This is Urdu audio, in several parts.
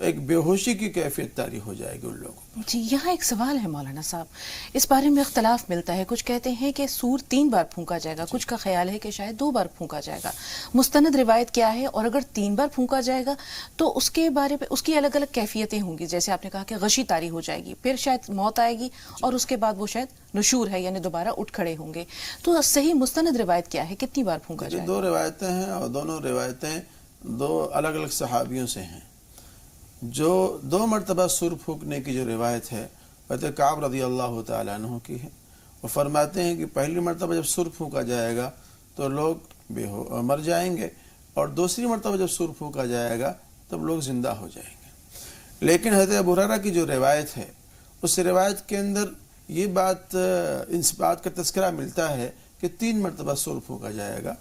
ایک بے ہوشی کی کیفیت طاری ہو جائے گی ان لوگوں کو۔ جی یہاں ایک سوال ہے مولانا صاحب، اس بارے میں اختلاف ملتا ہے، کچھ کہتے ہیں کہ سور 3 بار پھونکا جائے گا، کچھ کا خیال ہے کہ شاید 2 بار پھونکا جائے گا، مستند روایت کیا ہے؟ اور اگر 3 بار پھونکا جائے گا تو اس کے بارے میں اس کی الگ الگ کیفیتیں ہوں گی، جیسے آپ نے کہا کہ غشی طاری ہو جائے گی، پھر شاید موت آئے گی اور اس کے بعد وہ شاید نشور ہے یعنی دوبارہ اٹھ کھڑے ہوں گے، تو صحیح مستند روایت کیا ہے، کتنی بار پھونکا جائے گا؟ 2 روایتیں ہیں اور دونوں روایتیں 2 الگ الگ صحابیوں سے ہیں۔ جو 2 مرتبہ سور پھونکنے کی جو روایت ہے حضرت کعب رضی اللہ تعالیٰ عنہ کی ہے، وہ فرماتے ہیں کہ پہلی مرتبہ جب سور پھونکا جائے گا تو لوگ مر جائیں گے، اور دوسری مرتبہ جب سور پھونکا جائے گا تب لوگ زندہ ہو جائیں گے۔ لیکن حضرت ابو ہریرہ کی جو روایت ہے اس روایت کے اندر یہ بات، اس بات کا تذکرہ ملتا ہے کہ 3 مرتبہ سور پھونکا جائے گا۔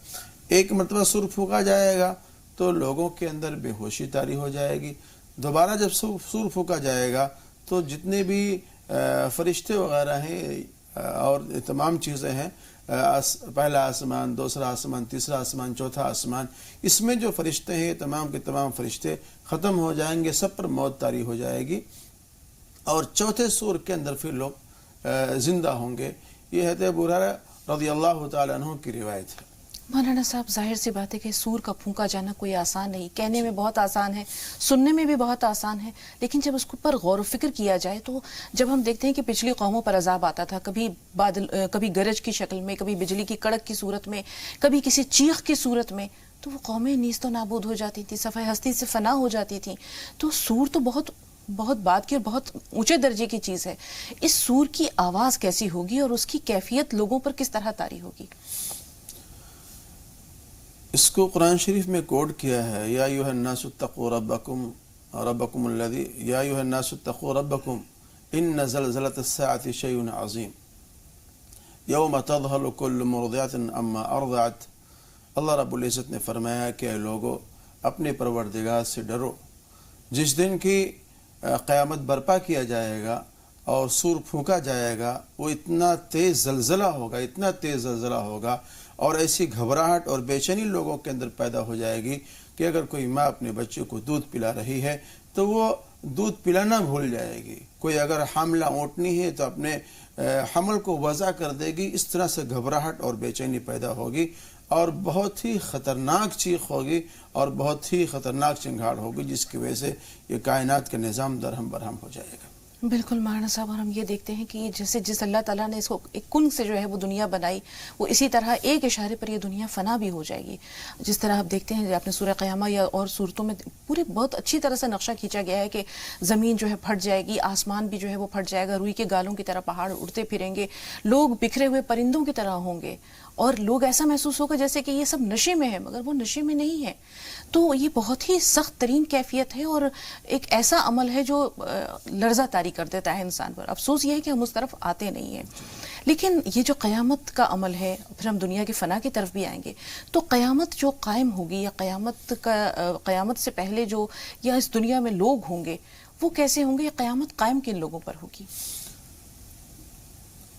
ایک مرتبہ سور پھونکا جائے گا تو لوگوں کے اندر بے ہوشی طاری ہو جائے گی، دوبارہ جب سور پھونکا جائے گا تو جتنے بھی فرشتے وغیرہ ہیں اور تمام چیزیں ہیں، پہلا آسمان، دوسرا آسمان، تیسرا آسمان، چوتھا آسمان، اس میں جو فرشتے ہیں تمام کے تمام فرشتے ختم ہو جائیں گے، سب پر موت طاری ہو جائے گی، اور چوتھے سور کے اندر پھر لوگ زندہ ہوں گے۔ یہ حضرت ابو ہریرہ رضی اللہ تعالیٰ عنہ کی روایت ہے۔ مولانا صاحب ظاہر سی بات ہے کہ سور کا پھونکا جانا کوئی آسان نہیں، کہنے میں بہت آسان ہے، سننے میں بھی بہت آسان ہے، لیکن جب اس پر غور و فکر کیا جائے تو جب ہم دیکھتے ہیں کہ پچھلی قوموں پر عذاب آتا تھا، کبھی بادل، کبھی گرج کی شکل میں، کبھی بجلی کی کڑک کی صورت میں، کبھی کسی چیخ کی صورت میں، تو وہ قومیں نیست و نابود ہو جاتی تھیں، صفحہ ہستی سے فنا ہو جاتی تھیں۔ تو سور تو بہت بات کی اور بہت اونچے درجے کی چیز ہے، اس سور کی آواز کیسی ہوگی اور اس کی کیفیت لوگوں پر کس طرح طاری ہوگی؟ اس کو قرآن شریف میں کوڈ کیا ہے، یا ایھا الناس اتقوا ربکم الذی، یا ایھا الناس اتقوا ربکم ان زلزلۃ الساعۃ شیء عظیم یوم تذہل کل مرضعۃ عما ارضعت۔ اللہ رب العزت نے فرمایا کہ اے لوگو اپنے پروردگار سے ڈرو، جس دن کی قیامت برپا کیا جائے گا اور سور پھونکا جائے گا، وہ اتنا تیز زلزلہ ہوگا، اتنا تیز زلزلہ ہوگا، اور ایسی گھبراہٹ اور بے چینی لوگوں کے اندر پیدا ہو جائے گی کہ اگر کوئی ماں اپنے بچے کو دودھ پلا رہی ہے تو وہ دودھ پلانا بھول جائے گی، کوئی اگر حاملہ اونٹنی ہے تو اپنے حمل کو وضع کر دے گی، اس طرح سے گھبراہٹ اور بے چینی پیدا ہوگی، اور بہت ہی خطرناک چیخ ہوگی اور بہت ہی خطرناک چنگھاڑ ہوگی، جس کی وجہ سے یہ کائنات کا نظام درہم برہم ہو جائے گا۔ بالکل مولانا صاحب، اور ہم یہ دیکھتے ہیں کہ جیسے جس اللہ تعالیٰ نے اس کو ایک کن سے جو ہے وہ دنیا بنائی، وہ اسی طرح ایک اشارے پر یہ دنیا فنا بھی ہو جائے گی۔ جس طرح آپ دیکھتے ہیں، آپ نے سورہ قیامہ یا اور صورتوں میں پورے بہت اچھی طرح سے نقشہ کھینچا گیا ہے کہ زمین جو ہے پھٹ جائے گی، آسمان بھی جو ہے وہ پھٹ جائے گا، روئی کے گالوں کی طرح پہاڑ اڑتے پھریں گے، لوگ بکھرے ہوئے پرندوں کی طرح ہوں گے، اور لوگ ایسا محسوس ہوگا جیسے کہ یہ سب نشے میں ہے، مگر وہ نشے میں نہیں ہے۔ تو یہ بہت ہی سخت ترین کیفیت ہے اور ایک ایسا عمل ہے جو لرزہ طاری کر دیتا ہے انسان پر۔ افسوس یہ ہے کہ ہم اس طرف آتے نہیں ہیں۔ لیکن یہ جو قیامت کا عمل ہے، پھر ہم دنیا کے فنا کی طرف بھی آئیں گے، تو قیامت جو قائم ہوگی یا قیامت سے پہلے جو یا اس دنیا میں لوگ ہوں گے، وہ کیسے ہوں گے؟ یہ قیامت قائم کن لوگوں پر ہوگی؟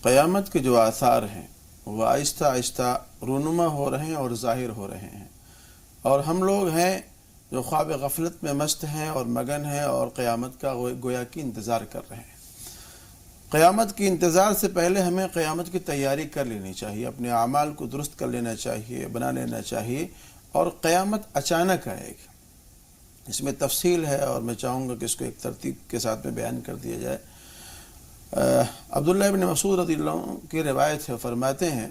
قیامت کے جو آثار ہیں وہ آہستہ آہستہ رونما ہو رہے ہیں اور ظاہر ہو رہے ہیں، اور ہم لوگ ہیں جو خواب غفلت میں مست ہیں اور مگن ہیں اور قیامت کا گویا کی انتظار کر رہے ہیں۔ قیامت کی انتظار سے پہلے ہمیں قیامت کی تیاری کر لینی چاہیے، اپنے اعمال کو درست کر لینا چاہیے، بنا لینا چاہیے، اور قیامت اچانک آئے گی۔ اس میں تفصیل ہے اور میں چاہوں گا کہ اس کو ایک ترتیب کے ساتھ میں بیان کر دیا جائے۔ عبداللہ ابن مسعود رضی اللہ عنہ کی روایت ہے، فرماتے ہیں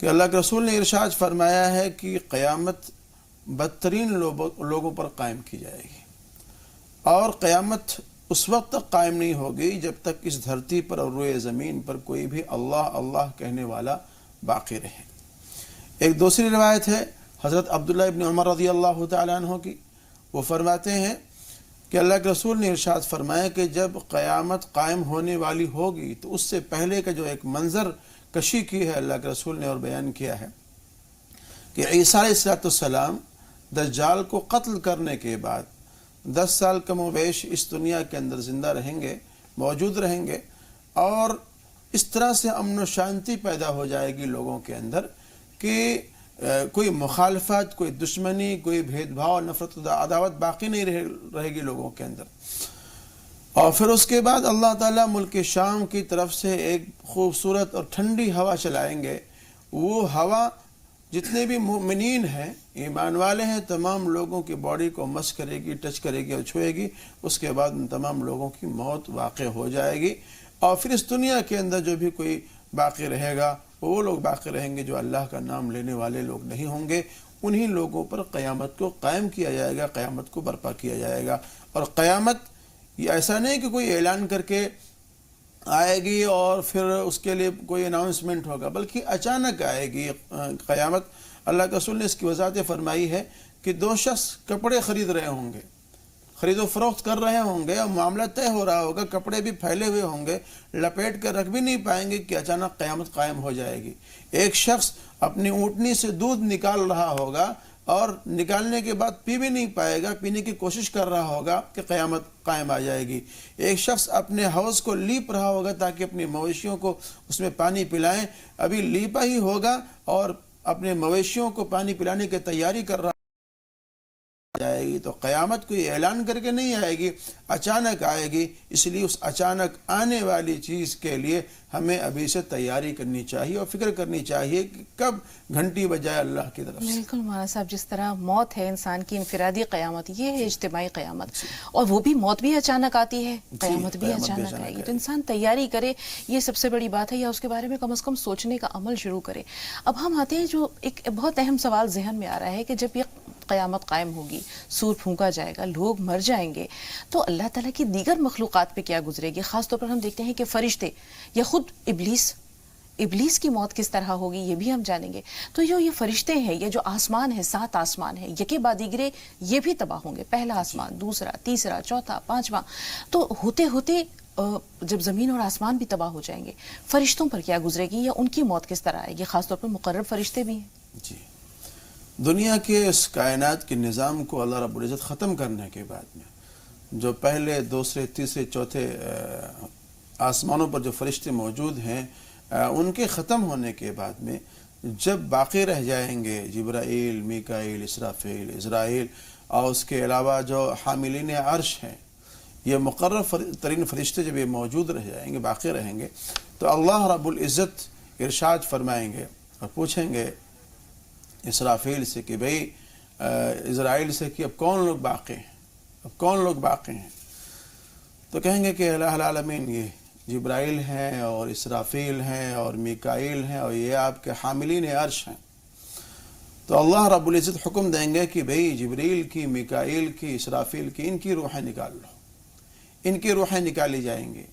کہ اللہ کے رسول نے ارشاد فرمایا ہے کہ قیامت بدترین لوگوں پر قائم کی جائے گی، اور قیامت اس وقت تک قائم نہیں ہوگی جب تک اس دھرتی پر اور روئے زمین پر کوئی بھی اللہ اللہ کہنے والا باقی رہے۔ ایک دوسری روایت ہے حضرت عبداللہ ابن عمر رضی اللہ تعالیٰ عنہ کی، وہ فرماتے ہیں کہ اللہ کے رسول نے ارشاد فرمایا کہ جب قیامت قائم ہونے والی ہوگی تو اس سے پہلے کا جو ایک منظر کشی کی ہے اللہ کے رسول نے اور بیان کیا ہے کہ عیسیٰ علیہ السلام دجال کو قتل کرنے کے بعد 10 سال کم و بیش اس دنیا کے اندر زندہ رہیں گے، موجود رہیں گے، اور اس طرح سے امن و شانتی پیدا ہو جائے گی لوگوں کے اندر کہ کوئی مخالفت، کوئی دشمنی، کوئی بھید بھاؤ، نفرت و عداوت باقی نہیں رہے گی لوگوں کے اندر۔ اور پھر اس کے بعد اللہ تعالیٰ ملک شام کی طرف سے ایک خوبصورت اور ٹھنڈی ہوا چلائیں گے۔ وہ ہوا جتنے بھی مومنین ہیں، ایمان والے ہیں، تمام لوگوں کی باڈی کو مس کرے گی، ٹچ کرے گی اور چھوئے گی۔ اس کے بعد ان تمام لوگوں کی موت واقع ہو جائے گی، اور پھر اس دنیا کے اندر جو بھی کوئی باقی رہے گا وہ لوگ باقی رہیں گے جو اللہ کا نام لینے والے لوگ نہیں ہوں گے۔ انہی لوگوں پر قیامت کو قائم کیا جائے گا، قیامت کو برپا کیا جائے گا۔ اور قیامت یہ ایسا نہیں کہ کوئی اعلان کر کے آئے گی اور پھر اس کے لیے کوئی اناؤنسمنٹ ہوگا، بلکہ اچانک آئے گی قیامت۔ اللہ کے رسول نے اس کی وضاحت فرمائی ہے کہ دو شخص کپڑے خرید رہے ہوں گے، خرید و فروخت کر رہے ہوں گے، اور معاملہ طے ہو رہا ہوگا، کپڑے بھی پھیلے ہوئے ہوں گے، لپیٹ کر رکھ بھی نہیں پائیں گے کہ اچانک قیامت قائم ہو جائے گی۔ ایک شخص اپنی اونٹنی سے دودھ نکال رہا ہوگا اور نکالنے کے بعد پی بھی نہیں پائے گا، پینے کی کوشش کر رہا ہوگا کہ قیامت قائم آ جائے گی۔ ایک شخص اپنے حوض کو لیپ رہا ہوگا تاکہ اپنی مویشیوں کو اس میں پانی پلائیں، ابھی لیپا ہی ہوگا اور اپنے مویشیوں کو پانی پلانے کی تیاری کر رہا جائے گی۔ تو قیامت کوئی اعلان کر کے نہیں آئے گی، اچانک آئے گی۔ اس لیے اس اچانک آنے والی چیز کے لیے ہمیں ابھی سے تیاری کرنی چاہیے اور فکر کرنی چاہیے کہ کب گھنٹی بجائے اللہ کی طرف سے۔ بالکل مولانا صاحب، جس طرح موت ہے انسان کی انفرادی قیامت، یہ ہے اجتماعی قیامت، اور وہ بھی موت بھی اچانک آتی ہے، قیامت بھی اچانک آئے گی۔ تو انسان تیاری کرے، یہ سب سے بڑی بات ہے، یا اس کے بارے میں کم از کم سوچنے کا عمل شروع کرے۔ اب ہم آتے ہیں جو ایک بہت اہم سوال ذہن میں آ رہا ہے کہ جب یہ قیامت قائم ہوگی، سور پھونکا جائے گا، لوگ مر جائیں گے، تو اللہ تعالیٰ کی دیگر مخلوقات پہ کیا گزرے گی؟ خاص طور پر ہم دیکھتے ہیں کہ فرشتے یا خود ابلیس کی موت کس طرح ہوگی، یہ بھی ہم جانیں گے۔ تو یہ فرشتے ہیں، یہ جو آسمان ہے، 7 آسمان ہیں، یکے بعد دیگرے یہ بھی تباہ ہوں گے، پہلا آسمان، دوسرا، تیسرا، چوتھا، 5واں۔ تو ہوتے ہوتے جب زمین اور آسمان بھی تباہ ہو جائیں گے، فرشتوں پر کیا گزرے گی یا ان کی موت کس طرح آئے گی؟ خاص طور پر مقرب فرشتے بھی ہیں۔ جی، دنیا کے اس کائنات کے نظام کو اللہ رب العزت ختم کرنے کے بعد میں جو پہلے، دوسرے، تیسرے، چوتھے آسمانوں پر جو فرشتے موجود ہیں، ان کے ختم ہونے کے بعد میں جب باقی رہ جائیں گے جبرائیل، میکائیل، اسرافیل، عزرائیل، اور اس کے علاوہ جو حاملین عرش ہیں، یہ مقرب ترین فرشتے جب یہ موجود رہ جائیں گے، باقی رہیں گے، تو اللہ رب العزت ارشاد فرمائیں گے اور پوچھیں گے اسرافیل سے کہ بھئی، عزرائیل سے کہ اب کون لوگ باقی ہیں، اب کون لوگ باقی ہیں؟ تو کہیں گے کہ الہ العالمین یہ جبرائیل ہیں اور اسرافیل ہیں اور میکائیل ہیں اور یہ آپ کے حاملین عرش ہیں۔ تو اللہ رب العزت حکم دیں گے کہ بھئی جبرائیل کی، میکائیل کی، اسرافیل کی، ان کی روحیں نکال لو، ان کی روحیں نکالی جائیں گی،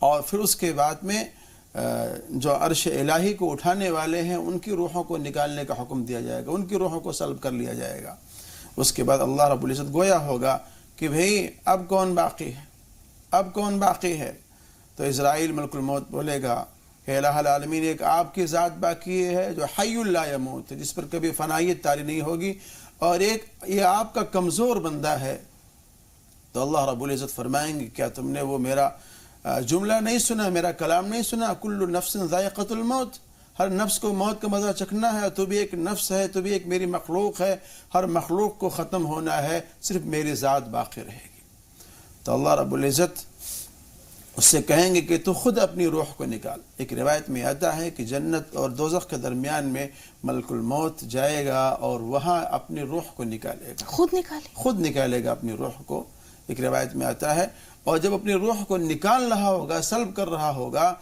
اور پھر اس کے بعد میں جو عرش الہی کو اٹھانے والے ہیں ان کی روحوں کو نکالنے کا حکم دیا جائے گا، ان کی روحوں کو سلب کر لیا جائے گا۔ اس کے بعد اللہ رب العزت گویا ہوگا کہ بھئی اب کون باقی ہے، اب کون باقی ہے؟ تو اسرائیل ملک الموت بولے گا کہ الہ العالمین، ایک آپ کی ذات باقی ہے جو حی لا یموت، جس پر کبھی فنائیت طاری نہیں ہوگی، اور ایک یہ آپ کا کمزور بندہ ہے۔ تو اللہ رب العزت فرمائیں گے کیا تم نے وہ میرا جملہ نہیں سنا، میرا کلام نہیں سنا؟ کل نفس ذائقۃ الموت، ہر نفس کو موت کا مزہ چکھنا ہے، تو بھی ایک نفس ہے، تو بھی ایک میری مخلوق ہے، ہر مخلوق کو ختم ہونا ہے، صرف میری ذات باقی رہے گی۔ تو اللہ رب العزت اس سے کہیں گے کہ تو خود اپنی روح کو نکال۔ ایک روایت میں آتا ہے کہ جنت اور دوزخ کے درمیان میں ملک الموت جائے گا اور وہاں اپنی روح کو نکالے گا، خود نکالے گا اپنی روح کو، ایک روایت میں آتا ہے۔ اور جب اپنی روح کو نکال رہا ہوگا، سلب کر رہا ہوگا،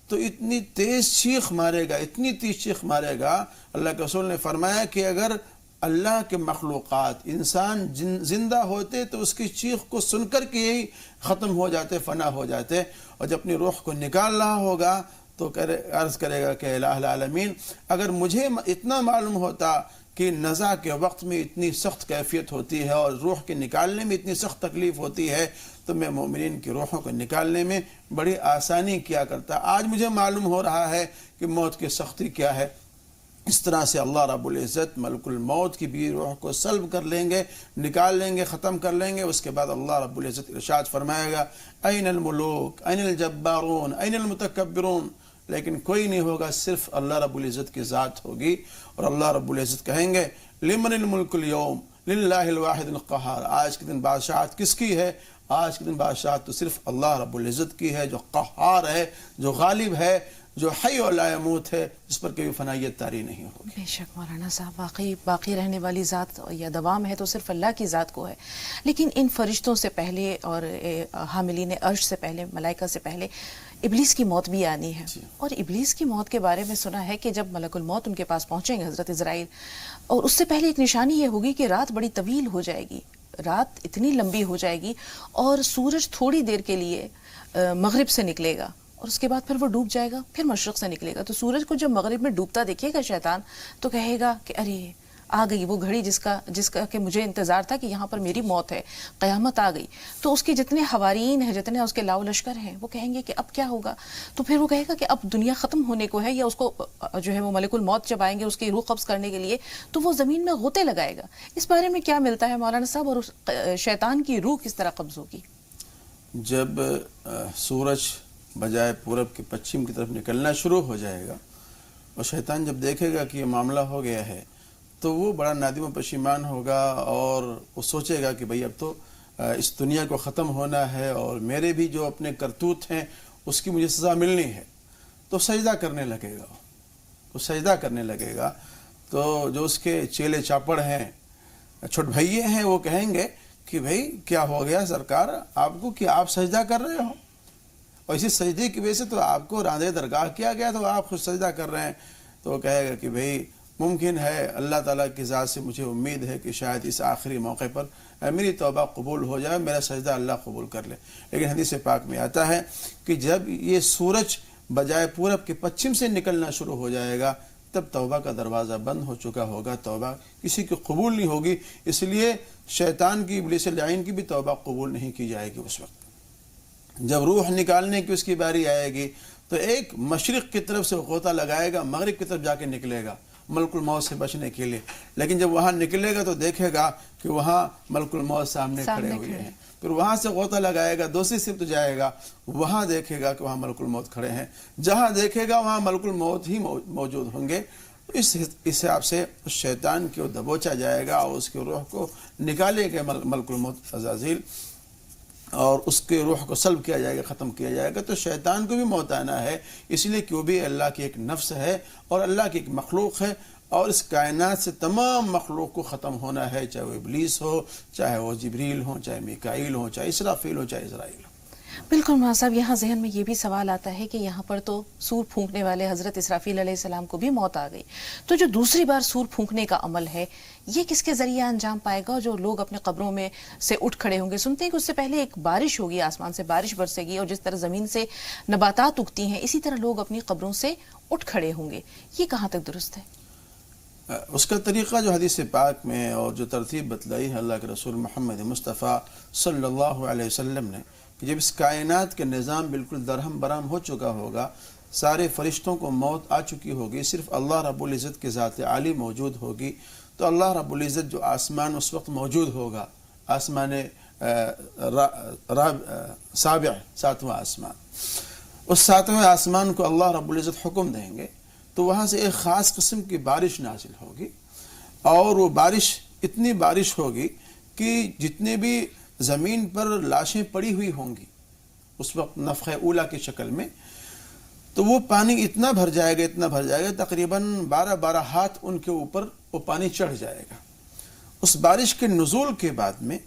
تو اتنی تیز چیخ مارے گا، اتنی تیز چیخ مارے گا، اللہ کے رسول نے فرمایا کہ اگر اللہ کے مخلوقات، انسان زندہ ہوتے تو اس کی چیخ کو سن کر کے ہی ختم ہو جاتے، فنا ہو جاتے۔ اور جب اپنی روح کو نکال رہا ہوگا تو عرض کرے گا کہ الہ العالمین، اگر مجھے اتنا معلوم ہوتا کہ نزع کے وقت میں اتنی سخت کیفیت ہوتی ہے اور روح کے نکالنے میں اتنی سخت تکلیف ہوتی ہے، تو میں مومنین کی روحوں کو نکالنے میں بڑی آسانی کیا کرتا۔ آج مجھے معلوم ہو رہا ہے کہ موت کی سختی کیا ہے۔ اس طرح سے اللہ رب العزت ملک الموت کی بھی روح کو سلب کر لیں گے، نکال لیں گے، ختم کر لیں گے۔ اس کے بعد اللہ رب العزت ارشاد فرمائے گا، این الملوک، این الجبارون، این المتکبرون، لیکن کوئی نہیں ہوگا، صرف اللہ رب العزت کی ذات ہوگی، اور اللہ رب العزت کہیں گے لمن الملک اليوم للہ الواحد القہار، آج کے دن بادشاہت کس کی ہے؟ آج کے دن بادشاہت تو صرف اللہ رب العزت کی ہے، جو قہار ہے، جو غالب ہے، جو حی و لا یموت ہے، جس پر کبھی فنائیت طاری نہیں ہوگی۔ بے شک مولانا صاحب، واقعی باقی رہنے والی ذات یا دوام ہے تو صرف اللہ کی ذات کو ہے، لیکن ان فرشتوں سے پہلے اور حاملین عرش سے پہلے، ملائکہ سے پہلے ابلیس کی موت بھی آنی ہے۔ اور ابلیس کی موت کے بارے میں سنا ہے کہ جب ملک الموت ان کے پاس پہنچیں گے، حضرت عزرائیل، اور اس سے پہلے ایک نشانی یہ ہوگی کہ رات بڑی طویل ہو جائے گی، رات اتنی لمبی ہو جائے گی، اور سورج تھوڑی دیر کے لیے مغرب سے نکلے گا، اور اس کے بعد پھر وہ ڈوب جائے گا، پھر مشرق سے نکلے گا۔ تو سورج کو جب مغرب میں ڈوبتا دیکھے گا شیطان تو کہے گا کہ ارے آ گئی وہ گھڑی جس کا کہ مجھے انتظار تھا کہ یہاں پر میری موت ہے، قیامت آ گئی۔ تو اس کے جتنے حوارین ہیں، جتنے اس کے لاؤ لشکر ہیں، وہ کہیں گے کہ اب کیا ہوگا؟ تو پھر وہ کہے گا کہ اب دنیا ختم ہونے کو ہے، یا اس کو جو ہے وہ ملک الموت جب آئیں گے اس کی روح قبض کرنے کے لیے تو وہ زمین میں غوطے لگائے گا۔ اس بارے میں کیا ملتا ہے مولانا صاحب، اور شیطان کی روح کس طرح قبض ہوگی؟ جب سورج بجائے پورب کے پچھم کی طرف نکلنا شروع ہو جائے گا، اور شیطان جب دیکھے گا کہ یہ معاملہ ہو گیا ہے تو وہ بڑا نادم و پشیمان ہوگا، اور وہ سوچے گا کہ بھئی اب تو اس دنیا کو ختم ہونا ہے، اور میرے بھی جو اپنے کرتوت ہیں اس کی مجھے سزا ملنی ہے۔ تو سجدہ کرنے لگے گا، تو جو اس کے چیلے چاپڑ ہیں، چھوٹ بھائیے ہیں، وہ کہیں گے کہ بھئی کیا ہو گیا سرکار آپ کو کہ آپ سجدہ کر رہے ہو، اور اسی سجدے کی وجہ سے تو آپ کو راندے درگاہ کیا گیا تو آپ خود سجدہ کر رہے ہیں۔ تو وہ کہے گا کہ بھئی ممکن ہے، اللہ تعالیٰ کی ذات سے مجھے امید ہے کہ شاید اس آخری موقع پر میری توبہ قبول ہو جائے، میرا سجدہ اللہ قبول کر لے۔ لیکن حدیث پاک میں آتا ہے کہ جب یہ سورج بجائے پورب کے پچھم سے نکلنا شروع ہو جائے گا تب توبہ کا دروازہ بند ہو چکا ہوگا، توبہ کسی کی قبول نہیں ہوگی، اس لیے شیطان کی، ابلیس لعین کی بھی توبہ قبول نہیں کی جائے گی۔ اس وقت جب روح نکالنے کی اس کی باری آئے گی تو ایک مشرق کی طرف سے غوطہ لگائے گا، مغرب کی طرف جا کے نکلے گا ملک الموت سے بچنے کے لیے، لیکن جب وہاں نکلے گا تو دیکھے گا کہ وہاں ملک الموت سامنے کھڑے ہوئے ہیں، پھر وہاں سے غوطہ لگائے گا، دوسری سمت جائے گا، وہاں دیکھے گا کہ وہاں ملک الموت کھڑے ہیں، جہاں دیکھے گا وہاں ملک الموت ہی موجود ہوں گے۔ اس حساب سے شیطان کو دبوچا جائے گا اور اس کی روح کو نکالے گا ملک الموت عزازیل، اور اس کے روح کو سلب کیا جائے گا، ختم کیا جائے گا۔ تو شیطان کو بھی موت آنا ہے، اس لیے کہ وہ بھی اللہ کی ایک نفس ہے اور اللہ کی ایک مخلوق ہے، اور اس کائنات سے تمام مخلوق کو ختم ہونا ہے، چاہے وہ ابلیس ہو، چاہے وہ جبریل ہو، چاہے میکائیل ہو، چاہے اسرافیل ہو، چاہے اسرائیل ہو۔ بالکل مولانا صاحب، یہاں ذہن میں یہ بھی سوال آتا ہے کہ یہاں پر تو سور پھونکنے والے حضرت اسرافیل علیہ السلام کو بھی موت آ گئی، تو جو دوسری بار سور پھونکنے کا عمل ہے یہ کس کے ذریعے انجام پائے گا؟ جو لوگ اپنے قبروں میں سے اٹھ کھڑے ہوں گے، سنتے ہیں کہ اس سے پہلے ایک بارش ہوگی، آسمان سے بارش برسے گی، اور جس طرح زمین سے نباتات اگتی ہیں اسی طرح لوگ اپنی قبروں سے اٹھ کھڑے ہوں گے، یہ کہاں تک درست ہے؟ اس کا طریقہ جو حدیث پاک میں اور جو ترتیب بتلائی ہے اللہ کے رسول محمد مصطفیٰ صلی اللہ علیہ وسلم نے، کہ جب اس کائنات کے نظام بالکل درہم برہم ہو چکا ہوگا، سارے فرشتوں کو موت آ چکی ہوگی، صرف اللہ رب العزت کی ذات عالی موجود ہوگی، تو اللہ رب العزت جو آسمان اس وقت موجود ہوگا، آسمان سابع، ساتواں آسمان، اس ساتویں آسمان کو اللہ رب العزت حکم دیں گے تو وہاں سے ایک خاص قسم کی بارش نازل ہوگی، اور وہ بارش اتنی بارش ہوگی کہ جتنے بھی زمین پر لاشیں پڑی ہوئی ہوں گی اس وقت نفخ اولا کی شکل میں، تو وہ پانی اتنا بھر جائے گا تقریباً 12 ہاتھ ان کے اوپر وہ پانی چڑھ جائے گا۔ اس بارش کے نزول کے بعد میں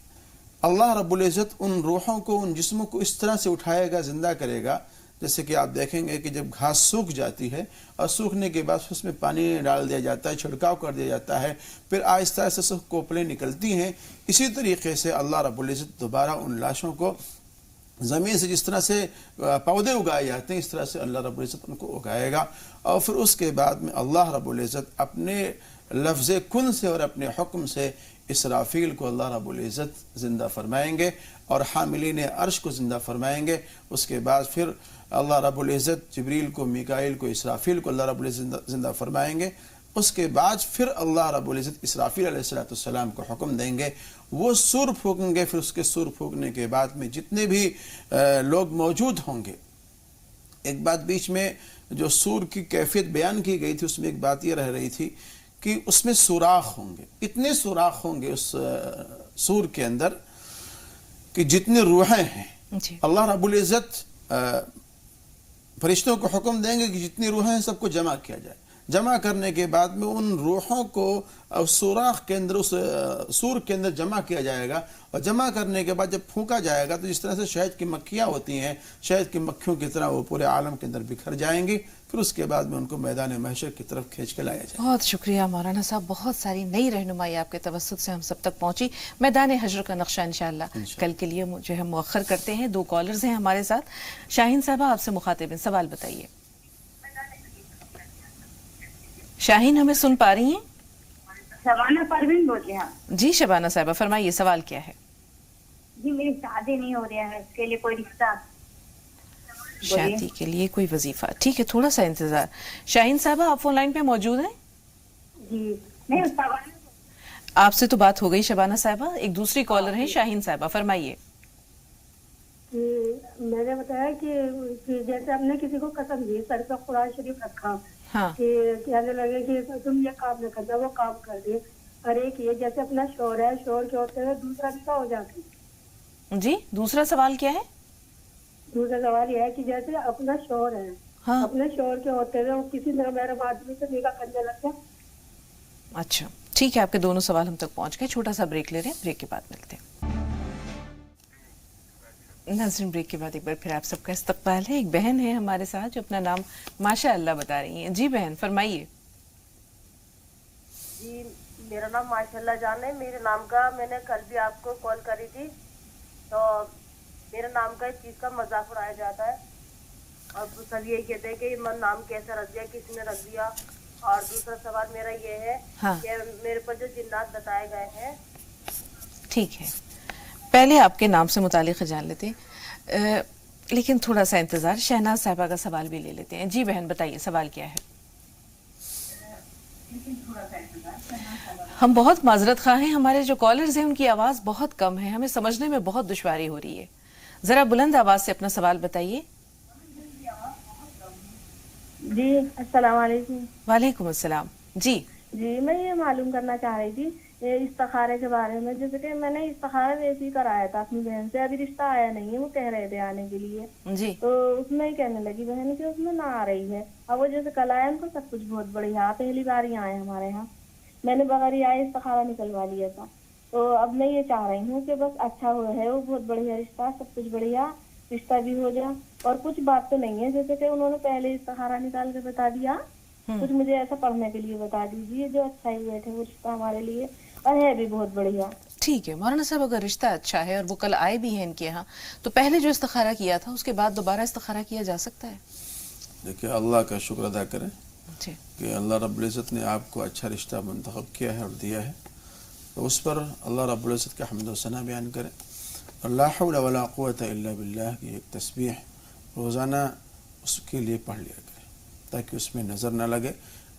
اللہ رب العزت ان روحوں کو، ان جسموں کو اس طرح سے اٹھائے گا، زندہ کرے گا، جیسے کہ آپ دیکھیں گے کہ جب گھاس سوکھ جاتی ہے اور سوکھنے کے بعد اس میں پانی ڈال دیا جاتا ہے، چھڑکاؤ کر دیا جاتا ہے، پھر آہستہ آہستہ سے کوپلیں نکلتی ہیں، اسی طریقے سے اللہ رب العزت دوبارہ ان لاشوں کو زمین سے جس طرح سے پودے اگائے جاتے ہیں اس طرح سے اللہ رب العزت ان کو اگائے گا، اور پھر اس کے بعد میں اللہ رب العزت اپنے لفظ کن سے اور اپنے حکم سے اسرافیل کو اللہ رب العزت زندہ فرمائیں گے اور حاملین عرش کو زندہ فرمائیں گے۔ اس کے بعد پھر اللہ رب العزت جبریل کو، میکائیل کو، اسرافیل کو اللہ رب العزت زندہ فرمائیں گے۔ اس کے بعد پھر اللہ رب العزت اسرافیل علیہ السلام کو حکم دیں گے، وہ سور پھونکیں گے، پھر اس کے سور پھونکنے کے بعد میں جتنے بھی لوگ موجود ہوں گے، ایک بات بیچ میں جو سور کی کیفیت بیان کی گئی تھی اس میں ایک بات یہ رہ رہی تھی کہ اس میں سوراخ ہوں گے، اتنے سوراخ ہوں گے اس سور کے اندر کہ جتنی روحیں ہیں جی اللہ رب العزت فرشتوں کو حکم دیں گے کہ جتنی روحیں ہیں سب کو جمع کیا جائے. جمع کرنے کے بعد میں ان روحوں کو سوراخ کے اندر اس سور کے اندر جمع کیا جائے گا، اور جمع کرنے کے بعد جب پھونکا جائے گا تو جس طرح سے شہد کی مکھیاں ہوتی ہیں، شہد کی مکھیوں کی طرح وہ پورے عالم کے اندر بکھر جائیں گی. پھر اس کے بعد میں ان کو میدان محشر کی طرف کھینچ کے لایا جائے. بہت شکریہ مولانا صاحب، بہت ساری نئی رہنمائی آپ کے توسط سے ہم سب تک پہنچی. میدان حشر کا نقشہ انشاءاللہ کل کے لیے جو ہے مؤخر کرتے ہیں. 2 کالرز ہیں ہمارے ساتھ. شاہین صاحبہ آپ سے مخاطب ہیں، سوال بتائیے. شاہین ہمیں سن پا رہی ہیں؟ شبانہ پروین بول رہے ہیں. جی شبانہ صاحبہ فرمائیے، سوال کیا ہے؟ جی میری شادی نہیں ہو رہی ہے، اس کے لیے کوئی رشتہ. شادی کے لیے کوئی وظیفہ، ٹھیک ہے تھوڑا سا انتظار. شاہین صاحبہ آپ فون لائن پہ موجود ہیں؟ جی نہیں شبانہ آپ سے تو بات ہو گئی شبانہ صاحبہ. ایک دوسری کالر ہیں شاہین صاحبہ، فرمائیے. میں نے بتایا کہ جیسے ہم نے کسی کو قسم دی، سر پہ قرآن شریف رکھا ہاں کہ کہنے لگے کہ تم یہ کام نہ کرنا، وہ کام کر دے. اور ایک یہ جیسے اپنا شوہر ہے، شوہر کے ہوتے ہوئے دوسرا رشتہ ہو جاتی. جی دوسرا سوال کیا ہے؟ دوسرا سوال یہ ہے کہ جیسے اپنا شوہر ہے، ہاں اپنے شوہر کے ہوتے ہوئے وہ کسی نامحرم آدمی سے نکاح کرنے لگتا. اچھا ٹھیک ہے، آپ کے دونوں سوال ہم تک پہنچ گئے. چھوٹا سا بریک لے رہے ہیں، بریک کے بعد ملتے ہیں. ناظرین بریک کے بعد ایک بار پھر آپ سب کا استقبال ہے. ایک بہن ہے ہمارے ساتھ جو اپنا نام ماشاء اللہ بتا رہی ہیں. جی بہن فرمائیے. جی میرا نام ماشاء اللہ جان ہے. میرے نام کا میں نے کل بھی آپ کو کال کری تھی، تو میرے نام کا اس چیز کا مذاق اڑایا جاتا ہے. اب سب یہی کہتے ہیں کہ یہ نام کیسے رکھ دیا، کس نے رکھ دیا. اور دوسرا سوال میرا یہ ہے کہ میرے پر جو جنات بتائے گئے ہیں. ٹھیک ہے، پہلے آپ کے نام سے متعلق جان لیتے ہیں، لیکن تھوڑا سا انتظار. شہناز صاحبہ کا سوال بھی لے لیتے ہیں. جی بہن بتائیے سوال کیا ہے؟ ہم بہت معذرت خواہ ہیں، ہمارے جو کالرز ہیں ان کی آواز بہت کم ہے، ہمیں سمجھنے میں بہت دشواری ہو رہی ہے. ذرا بلند آواز سے اپنا سوال بتائیے. جی السلام علیکم. وعلیکم السلام. جی جی میں یہ معلوم کرنا چاہ رہی تھی استخارے کے بارے میں. جیسے کہ میں نے استخارہ ویسے ہی کرایا تھا اپنی بہن سے، ابھی رشتہ آیا نہیں ہے، وہ کہہ رہے تھے آنے کے لیے. جی تو اس میں ہی کہنے لگی بہن کہ اس میں نہ آ رہی ہے. اب وہ جیسے کل آئے ان کو سب کچھ بہت بڑھیا، پہلی بار ہی آئے ہمارے یہاں. میں نے بغیر ہی آئے استخارہ نکلوا لیا تھا. تو اب میں یہ چاہ رہی ہوں کہ بس اچھا ہوا ہے، وہ بہت بڑھیا رشتہ، سب کچھ بڑھیا رشتہ بھی ہو جائے. اور کچھ بات تو نہیں ہے جیسے کہ انہوں نے پہلے استخارہ نکال کے بتا دیا، کچھ مجھے ایسا پڑھنے کے لیے بتا دیجیے جو اچھا ہی بیٹھے وہ رشتہ ہمارے لیے، اور ہے بھی بہت بڑھیا. ٹھیک ہے مولانا صاحب، اگر رشتہ اچھا ہے اور وہ کل آئے بھی ہیں ان کے ہاں، تو پہلے جو استخارہ کیا تھا اس کے بعد دوبارہ استخارہ کیا جا سکتا ہے؟ دیکھیں اللہ کا شکر ادا کریں جی کہ اللہ رب العزت نے آپ کو اچھا رشتہ منتخب کیا ہے اور دیا ہے، تو اس پر اللہ رب العزت کا حمد و ثنا بیان کریں. اور لا حول ولا قوت الا باللہ کی ایک تسبیح روزانہ اس کے لیے پڑھ لیا کریں تاکہ اس میں نظر نہ لگے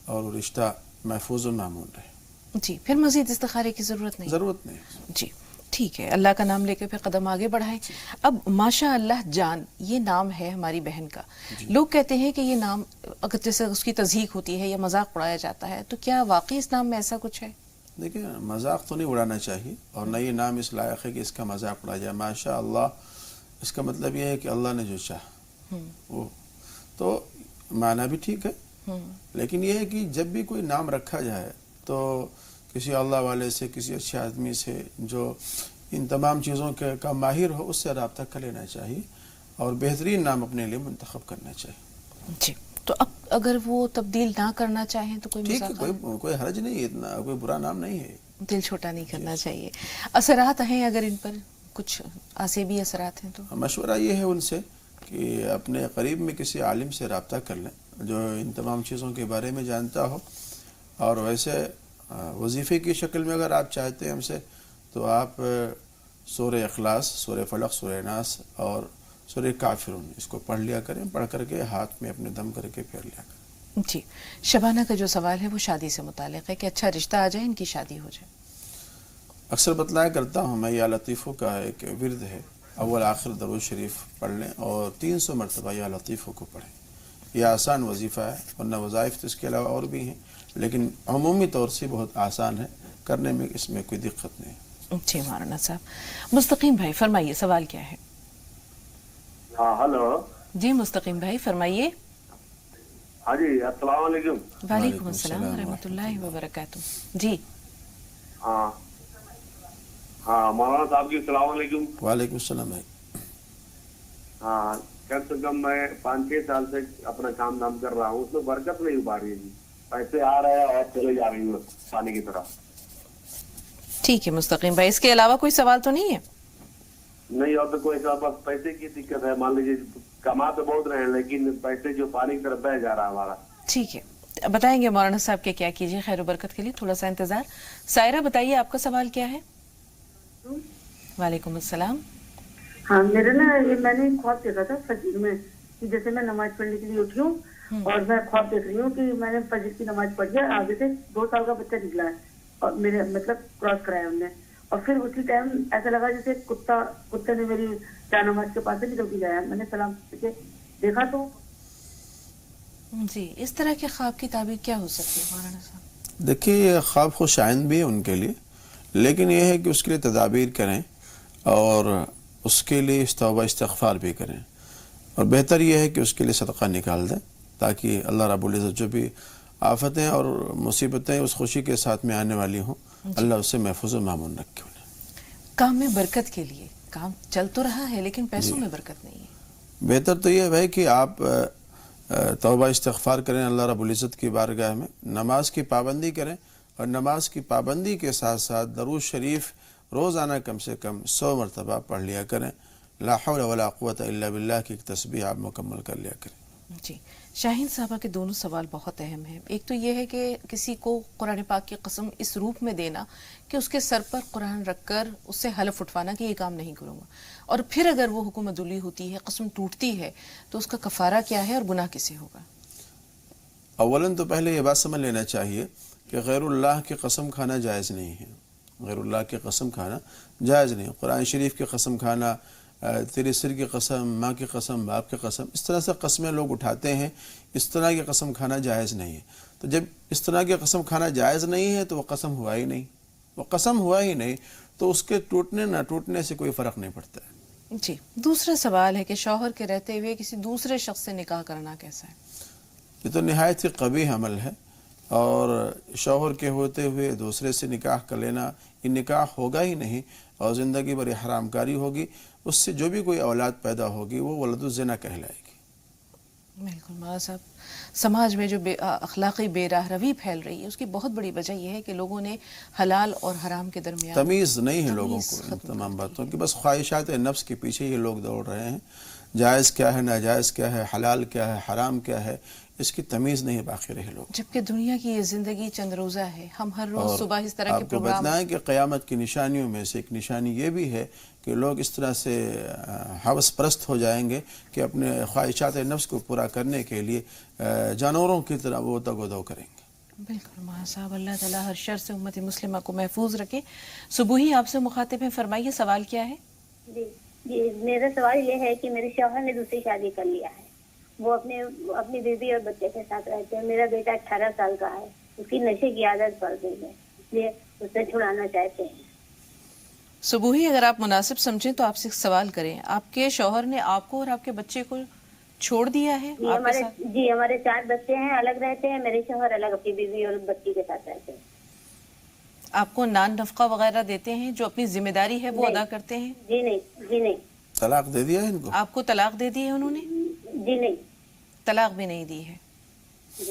اور وہ رشتہ محفوظ و معمول رہے. جی پھر مزید استخارے کی ضرورت نہیں؟ ضرورت نہیں. جی ٹھیک ہے، اللہ کا نام لے کے پھر قدم آگے بڑھائیں. اب ماشاء اللہ جان یہ نام ہے ہماری بہن کا. لوگ کہتے ہیں کہ یہ نام اگر جیسے اس کی تضحیق ہوتی ہے یا مذاق اڑایا جاتا ہے، تو کیا واقعی اس نام میں ایسا کچھ ہے؟ دیکھیں مذاق تو نہیں اڑانا چاہیے، اور نہ یہ نام اس لائق ہے کہ اس کا مذاق اڑایا جائے. ماشاء اللہ اس کا مطلب یہ ہے کہ اللہ نے جو چاہا وہ، تو معنی بھی ٹھیک ہے. لیکن یہ ہے کہ جب بھی کوئی نام رکھا جائے تو کسی اللہ والے سے، کسی اچھے آدمی سے جو ان تمام چیزوں کا ماہر ہو، اس سے رابطہ کر لینا چاہیے اور بہترین نام اپنے لیے منتخب کرنا چاہیے. جی تو اب اگر وہ تبدیل نہ کرنا چاہیں تو کوئی ٹھیک ہے، مذاق، کوئی حرج نہیں ہے، اتنا کوئی برا نام نہیں ہے. دل چھوٹا نہیں کرنا چاہیے. اثرات ہیں اگر ان پر کچھ آسیبی اثرات ہیں تو مشورہ یہ ہے ان سے کہ اپنے قریب میں کسی عالم سے رابطہ کر لیں جو ان تمام چیزوں کے بارے میں جانتا ہو. اور ویسے وظیفے کی شکل میں اگر آپ چاہتے ہیں ہم سے، تو آپ سورہ اخلاص، سورہ فلق، سورہ ناس اور سورہ کافرون اس کو پڑھ لیا کریں. پڑھ کر کے ہاتھ میں اپنے دم کر کے پھیر لیا کریں. جی شبانہ کا جو سوال ہے وہ شادی سے متعلق ہے کہ اچھا رشتہ آ جائے، ان کی شادی ہو جائے. اکثر بتلایا کرتا ہوں میں، یا لطیفوں کا ایک ورد ہے، اول آخر درود شریف پڑھ لیں اور 300 مرتبہ یا لطیفوں کو پڑھیں. یہ آسان وظیفہ ہے، ورنہ وظائف تو اس کے علاوہ اور بھی ہیں، لیکن عمومی طور سے بہت آسان ہے کرنے میں، اس میں کوئی دقت نہیں ہے۔ جی مولانا صاحب، مستقیم بھائی فرمائیے سوال کیا ہے؟ ہاں ہلو، جی مستقیم بھائی فرمائیے۔ ہاں جی السلام علیکم۔ وعلیکم السلام ورحمۃ اللہ وبرکاتہ۔ جی ہاں ہاں مولانا صاحب جی السلام علیکم۔ وعلیکم السلام بھائی۔ ہاں کم سے کم میں 5-6 سال سے اپنا کام دام کر رہا ہوں، اس میں برکت نہیں ہو پا رہی ہے جی، پیسے آ رہے ہیں اور چلے جا رہی ہوں پانی کی طرح۔ ٹھیک ہے مستقیم بھائی، اس کے علاوہ کوئی سوال تو نہیں ہے؟ نہیں اور تو کوئی بس پیسے کی دقت ہے، مان لیجیے کما تو بہت رہے ہیں لیکن پیسے جو پانی کی طرف بہ جا رہا ہے ہمارا۔ ٹھیک ہے، بتائیں گے مولانا صاحب کے کیا کیجیے، خیر و برکت کے لیے تھوڑا سا انتظار۔ سائرہ بتائیے آپ کا سوال کیا ہے؟ وعلیکم السلام۔ ہاں میرے نا یہ میں نے خواب دیکھا تھا فجر میں کہ جیسے میں نماز پڑھنے کے لیے اٹھی ہوں اور میں خواب دیکھ رہی ہوں کہ میں نے فجر کی نماز پڑھی ہے، آگے سے 2 سال کا بچہ نکلا ہے اور میرے مطلب کراس کرایا ہم نے، اور پھر اسی ٹائم ایسا لگا جیسے کتے نے میری جا نماز کے پاس سے نکل کے جایا، میں نے سلام کے دیکھا تو۔ جی اس طرح کے خواب کی تعبیر کیا ہو سکتی ہے مولانا صاحب؟ دیکھیے یہ خواب خوش آئند بھی ہے ان کے لیے، لیکن یہ ہے کہ اس کے لیے تدابیر کریں اور اس کے لیے توبہ استغفار بھی کریں، اور بہتر یہ ہے کہ اس کے لیے صدقہ نکال دیں تاکہ اللہ رب العزت جو بھی آفتیں اور مصیبتیں اس خوشی کے ساتھ میں آنے والی ہوں، اللہ اس سے محفوظ و مامون رکھے انہیں۔ کام میں برکت کے لیے کام چل تو رہا ہے لیکن پیسوں میں برکت نہیں ہے۔ بہتر تو یہ ہے بھائی کہ آپ توبہ استغفار کریں اللہ رب العزت کی بارگاہ میں، نماز کی پابندی کریں، اور نماز کی پابندی کے ساتھ ساتھ درود شریف روزانہ کم سے کم 100 مرتبہ پڑھ لیا کریں، لا حول ولا قوت الا باللہ کی ایک تسبیح آپ مکمل کر لیا کریں۔ جی شاہین صاحبہ کے دونوں سوال بہت اہم ہیں۔ ایک تو یہ ہے کہ کسی کو قرآن پاک کی قسم اس روپ میں دینا کہ اس کے سر پر قرآن رکھ کر اس سے حلف اٹھوانا کہ یہ کام نہیں کروں گا، اور پھر اگر وہ حکم عدولی ہوتی ہے، قسم ٹوٹتی ہے، تو اس کا کفارہ کیا ہے اور گناہ کسے ہوگا؟ اولاً تو پہلے یہ بات سمجھ لینا چاہیے کہ غیر اللہ کی قسم کھانا جائز نہیں ہے، غیر اللہ کی قسم کھانا جائز نہیں ہے۔ قرآن شریف کی قسم کھانا، تیرے سر کی قسم، ماں کی قسم، باپ کی قسم، اس طرح سے قسمیں لوگ اٹھاتے ہیں، اس طرح کی قسم کھانا جائز نہیں ہے۔ تو جب اس طرح کی قسم کھانا جائز نہیں ہے تو وہ قسم ہوا ہی نہیں، وہ قسم ہوا ہی نہیں، تو اس کے ٹوٹنے نہ ٹوٹنے سے کوئی فرق نہیں پڑتا ہے۔ جی دوسرا سوال ہے کہ شوہر کے رہتے ہوئے کسی دوسرے شخص سے نکاح کرنا کیسا ہے؟ یہ تو نہایت ہی قبیح عمل ہے، اور شوہر کے ہوتے ہوئے دوسرے سے نکاح کر لینا، یہ نکاح ہوگا ہی نہیں، اور زندگی بڑی حرام کاری ہوگی، اس سے جو بھی کوئی اولاد پیدا ہوگی وہ ولد الزنا کہلائے گی۔ بالکل مولانا صاحب، سماج میں جو اخلاقی بے راہ روی پھیل رہی ہے اس کی بہت بڑی وجہ یہ ہے کہ لوگوں نے حلال اور حرام کے درمیان تمیز نہیں ہے لوگوں کو ان تمام باتوں کی، بس خواہشات نفس کے پیچھے یہ لوگ دوڑ رہے ہیں، جائز کیا ہے، ناجائز کیا ہے، حلال کیا ہے، حرام کیا ہے، اس کی تمیز نہیں باقی رہے لوگ۔ جبکہ دنیا کی یہ زندگی چند روزہ ہے، ہم ہر روز صبح اس طرح کے آپ کو پروگرام بتائیں کہ قیامت کی نشانیوں میں سے ایک نشانی یہ بھی ہے کہ لوگ اس طرح سے ہوس پرست ہو جائیں گے کہ اپنے خواہشات نفس کو پورا کرنے کے لیے جانوروں کی طرح وہ تگ و دو کریں گے۔ بالکل مولانا صاحب، اللہ تعالیٰ ہر شر سے امت مسلمہ کو محفوظ رکھے۔ صبحی آپ سے مخاطب ہیں، فرمائیے سوال کیا ہے؟ جی میرا سوال یہ ہے کہ میرے شوہر نے دوسری شادی کر لیا ہے، وہ اپنی بیوی اور بچے کے ساتھ رہتے ہیں، میرا بیٹا 18 سال کا ہے، اس کی نشے کی عادت پڑ گئی ہے، اس لیے اسے چھڑانا چاہتے ہیں۔ صبحی اگر آپ مناسب سمجھیں تو آپ سے سوال کریں، آپ کے شوہر نے آپ کو اور آپ کے بچے کو چھوڑ دیا ہے آپ کے ساتھ؟ جی ہمارے 4 بچے ہیں، الگ رہتے ہیں، میرے شوہر الگ اپنی بیوی اور بچی کے ساتھ رہتے ہیں۔ آپ کو نان نفقہ وغیرہ دیتے ہیں، جو اپنی ذمہ داری ہے وہ ادا کرتے ہیں؟ جی نہیں۔ طلاق دے دیا ہے ان کو؟ آپ کو طلاق دے دی ہے انہوں نے؟ جی نہیں۔ طلاق بھی نہیں دی ہے،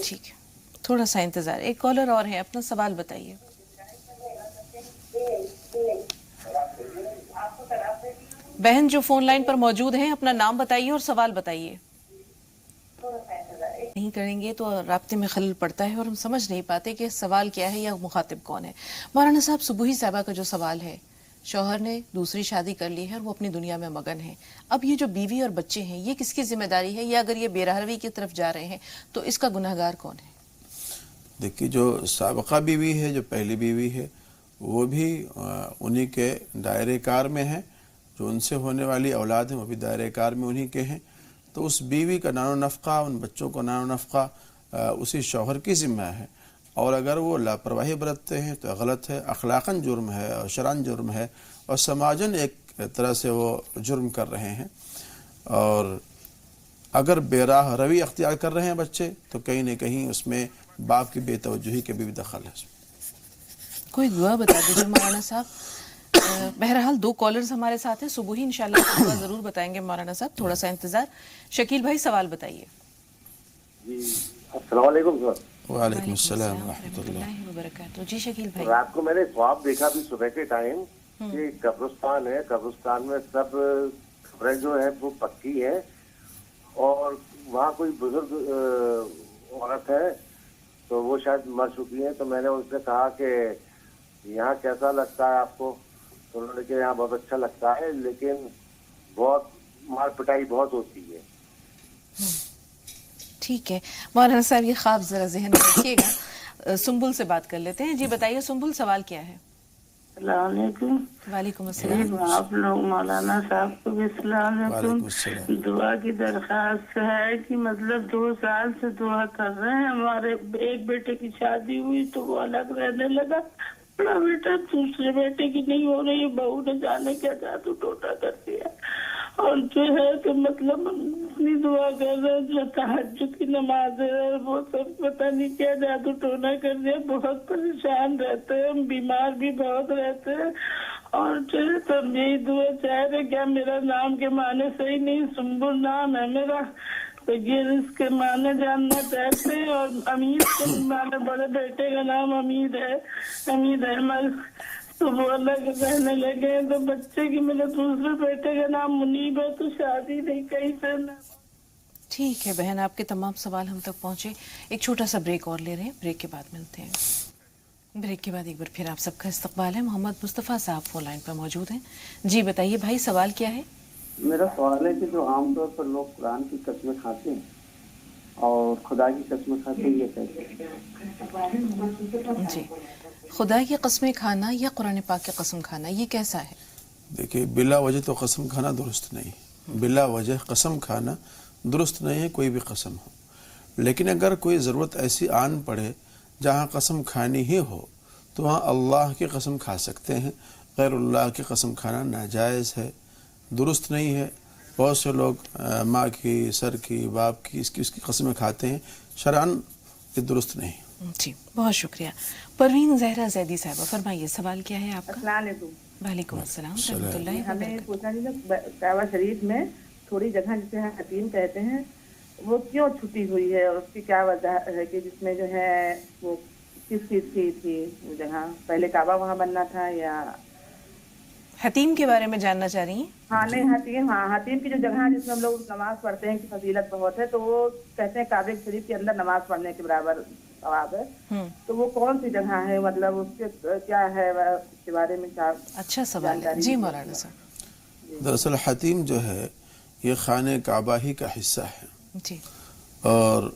ٹھیک ہے، تھوڑا سا انتظار۔ ایک کالر اور ہے، اپنا سوال بتائیے۔ بہن جو فون لائن پر موجود ہیں اپنا نام بتائیے اور سوال بتائیے۔ نہیں کریں گے تو رابطے میں خلل پڑتا ہے اور ہم سمجھ نہیں پاتے کہ سوال کیا ہے یا مخاطب کون ہے۔ مولانا صاحب، صبحی صاحبہ کا جو سوال ہے، شوہر نے دوسری شادی کر لی ہے اور وہ اپنی دنیا میں مگن ہے، اب یہ جو بیوی اور بچے ہیں یہ کس کی ذمہ داری ہے، یا اگر یہ بے راہ روی کی طرف جا رہے ہیں تو اس کا گناہ گار کون ہے؟ دیکھیے جو سابقہ بیوی ہے، جو پہلی بیوی ہے، وہ بھی انہی کے دائرے کار میں ہے، جو ان سے ہونے والی اولاد ہیں وہ بھی دائرے کار میں انہی کے ہیں، تو اس بیوی کا نان و نفقہ، ان بچوں کو نان و نفقہ اسی شوہر کی ذمہ ہے، اور اگر وہ لاپرواہی برتتے ہیں تو غلط ہے، اخلاقاً جرم ہے اور شرعاً جرم ہے، اور سماجاً ایک طرح سے وہ جرم کر رہے ہیں۔ اور اگر بے راہ روی اختیار کر رہے ہیں بچے تو کہیں نہ کہیں اس میں باپ کی بے توجہی کے بھی دخل ہے۔ کوئی دعا بتا دیجیے مولانا صاحب۔ بہرحال 2 کالرز ہمارے ساتھ ہیں، صبح ہی انشاءاللہ دعا ضرور بتائیں گے مولانا صاحب، تھوڑا سا انتظار۔ شکیل بھائی سوال بتائیے۔ جی السلام علیکم سر۔ وعلیکم السلام ورحمۃ اللہ وبرکاتہ۔ جی شکیل بھائی، رات کو میں نے خواب دیکھا بھی صبح کے ٹائم کہ قبرستان ہے، قبرستان میں سب قبریں جو ہیں وہ پکی ہیں، اور وہاں کوئی بزرگ عورت ہے تو وہ شاید مر چکی ہیں، تو میں نے ان سے کہا کہ یہاں کیسا لگتا ہے آپ کو؟ تو انہوں نے کہا یہاں بہت اچھا لگتا ہے، لیکن بہت مار پٹائی بہت ہوتی ہے۔ ٹھیک ہے مولانا صاحب، یہ خواب ذرا ذہن میں رکھیے گا۔ سنبل سے بات کر لیتے ہیں۔ جی بتائیے سنبل، سوال کیا ہے؟ السلام علیکم۔ وعلیکم السلام۔ آپ لوگ مولانا صاحب کو بھی السلام وعلیکم علیکم۔ السلام۔ دعا کی درخواست ہے کہ مطلب 2 سال سے دعا کر رہے ہیں، ہمارے ایک بیٹے کی شادی ہوئی تو وہ الگ رہنے لگا، بڑا بیٹا دوسرے بیٹے کی نہیں ہو رہی، بہو نے جانے کیا جادو ٹوٹا کر دیا، اور جو ہے کہ مطلب اتنی دعا کر رہے جو تہجد کی نماز ہے وہ سب پتہ نہیں کیا جادو ٹونا کر دیا، بہت پریشان رہتے ہیں، بیمار بھی بہت رہتے ہیں، اور جو ہے سب یہی دعا چاہ رہے، کیا میرا نام کے معنی صحیح نہیں، سنبل نام ہے میرا، تو یہ اس کے معنی جاننا چاہتے ہیں، اور امید کے معنی بڑے بیٹے کا نام امید ہے، امید احمد، تو وہ الگ رہنے لگے ہیں، تو بچے کی میرے دوسرے بیٹے کا نام منیب ہے، تو شادی نہیں کہیں سے نہ۔ ٹھیک ہے بہن، آپ کے تمام سوال ہم تک پہنچے۔ ایک چھوٹا سا بریک اور لے رہے ہیں، بریک کے بعد ملتے ہیں۔ بریک کے بعد ایک بار پھر آپ سب کا استقبال ہے۔ محمد مصطفیٰ صاحب فون لائن پر موجود ہیں۔ جی بتائیے بھائی، سوال کیا ہے؟ میرا سوال ہے کہ جو عام طور پر لوگ قرآن کی قسمیں کھاتے ہیں اور خدا کی قسمیں کھاتے ہیں، یہ کیسے؟ جی، خدا کی قسمیں کھانا یا قرآن پاک کی قسم کھانا، یہ کیسا ہے؟ دیکھیے، بلا وجہ تو قسم کھانا درست نہیں، بلا وجہ قسم کھانا درست نہیں ہے، کوئی بھی قسم ہو، لیکن اگر کوئی ضرورت ایسی آن پڑے جہاں قسم کھانی ہی ہو تو وہاں اللہ کی قسم کھا سکتے ہیں، غیر اللہ کی قسم کھانا ناجائز ہے، درست نہیں ہے۔ بہت سے لوگ ماں کی، سر کی، باپ کی، اس کی قسمیں کھاتے ہیں، شرعاً یہ درست نہیں۔ جی بہت شکریہ۔ پروین زہرا زیدی صاحبہ، فرمائیے سوال کیا ہے آپ کا؟ السلام علیکم۔ وعلیکم السلام رحمۃ اللہ ہمیں وبرکاتہ۔ پوچھنا تھا کعبہ شریف میں تھوڑی جگہ جسے حتیم کہتے ہیں وہ کیوں چھٹی ہوئی ہے، اور اس کی کیا وجہ ہے کہ جس میں جو ہے وہ کس چیز کی تھی وہ جگہ؟ پہلے کعبہ وہاں بننا تھا یا؟ حتیم کے بارے میں جاننا چاہ رہی ہیں؟ ہاں نہیں، حتیم، ہاں حتیم کی جو جگہ ہے جس میں ہم لوگ نماز پڑھتے ہیں کہ فضیلت بہت ہے، تو وہ کہتے ہیں کعبہ شریف کے اندر نماز پڑھنے کے برابر ثواب ہے، تو وہ کون سی جگہ ہے، مطلب اس کے کیا ہے، اس کے بارے میں کیا؟ اچھا سوال ہے جی مولانا صاحب۔ دراصل حتیم جو ہے یہ خانہ کعبہ ہی کا حصہ ہے، جی، اور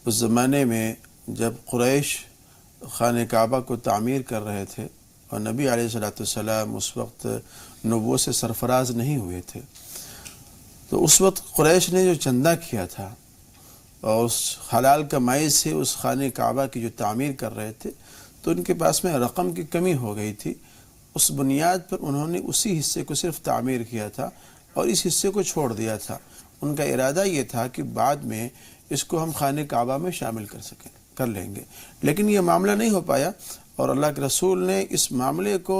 اس زمانے میں جب قریش خانہ کعبہ کو تعمیر کر رہے تھے اور نبی علیہ السلام اس وقت نبوت سے سرفراز نہیں ہوئے تھے، تو اس وقت قریش نے جو چندہ کیا تھا اور اس حلال کمائی سے اس خانہ کعبہ کی جو تعمیر کر رہے تھے، تو ان کے پاس میں رقم کی کمی ہو گئی تھی، اس بنیاد پر انہوں نے اسی حصے کو صرف تعمیر کیا تھا اور اس حصے کو چھوڑ دیا تھا۔ ان کا ارادہ یہ تھا کہ بعد میں اس کو ہم خانہ کعبہ میں شامل کر لیں گے، لیکن یہ معاملہ نہیں ہو پایا، اور اللہ کے رسول نے اس معاملے کو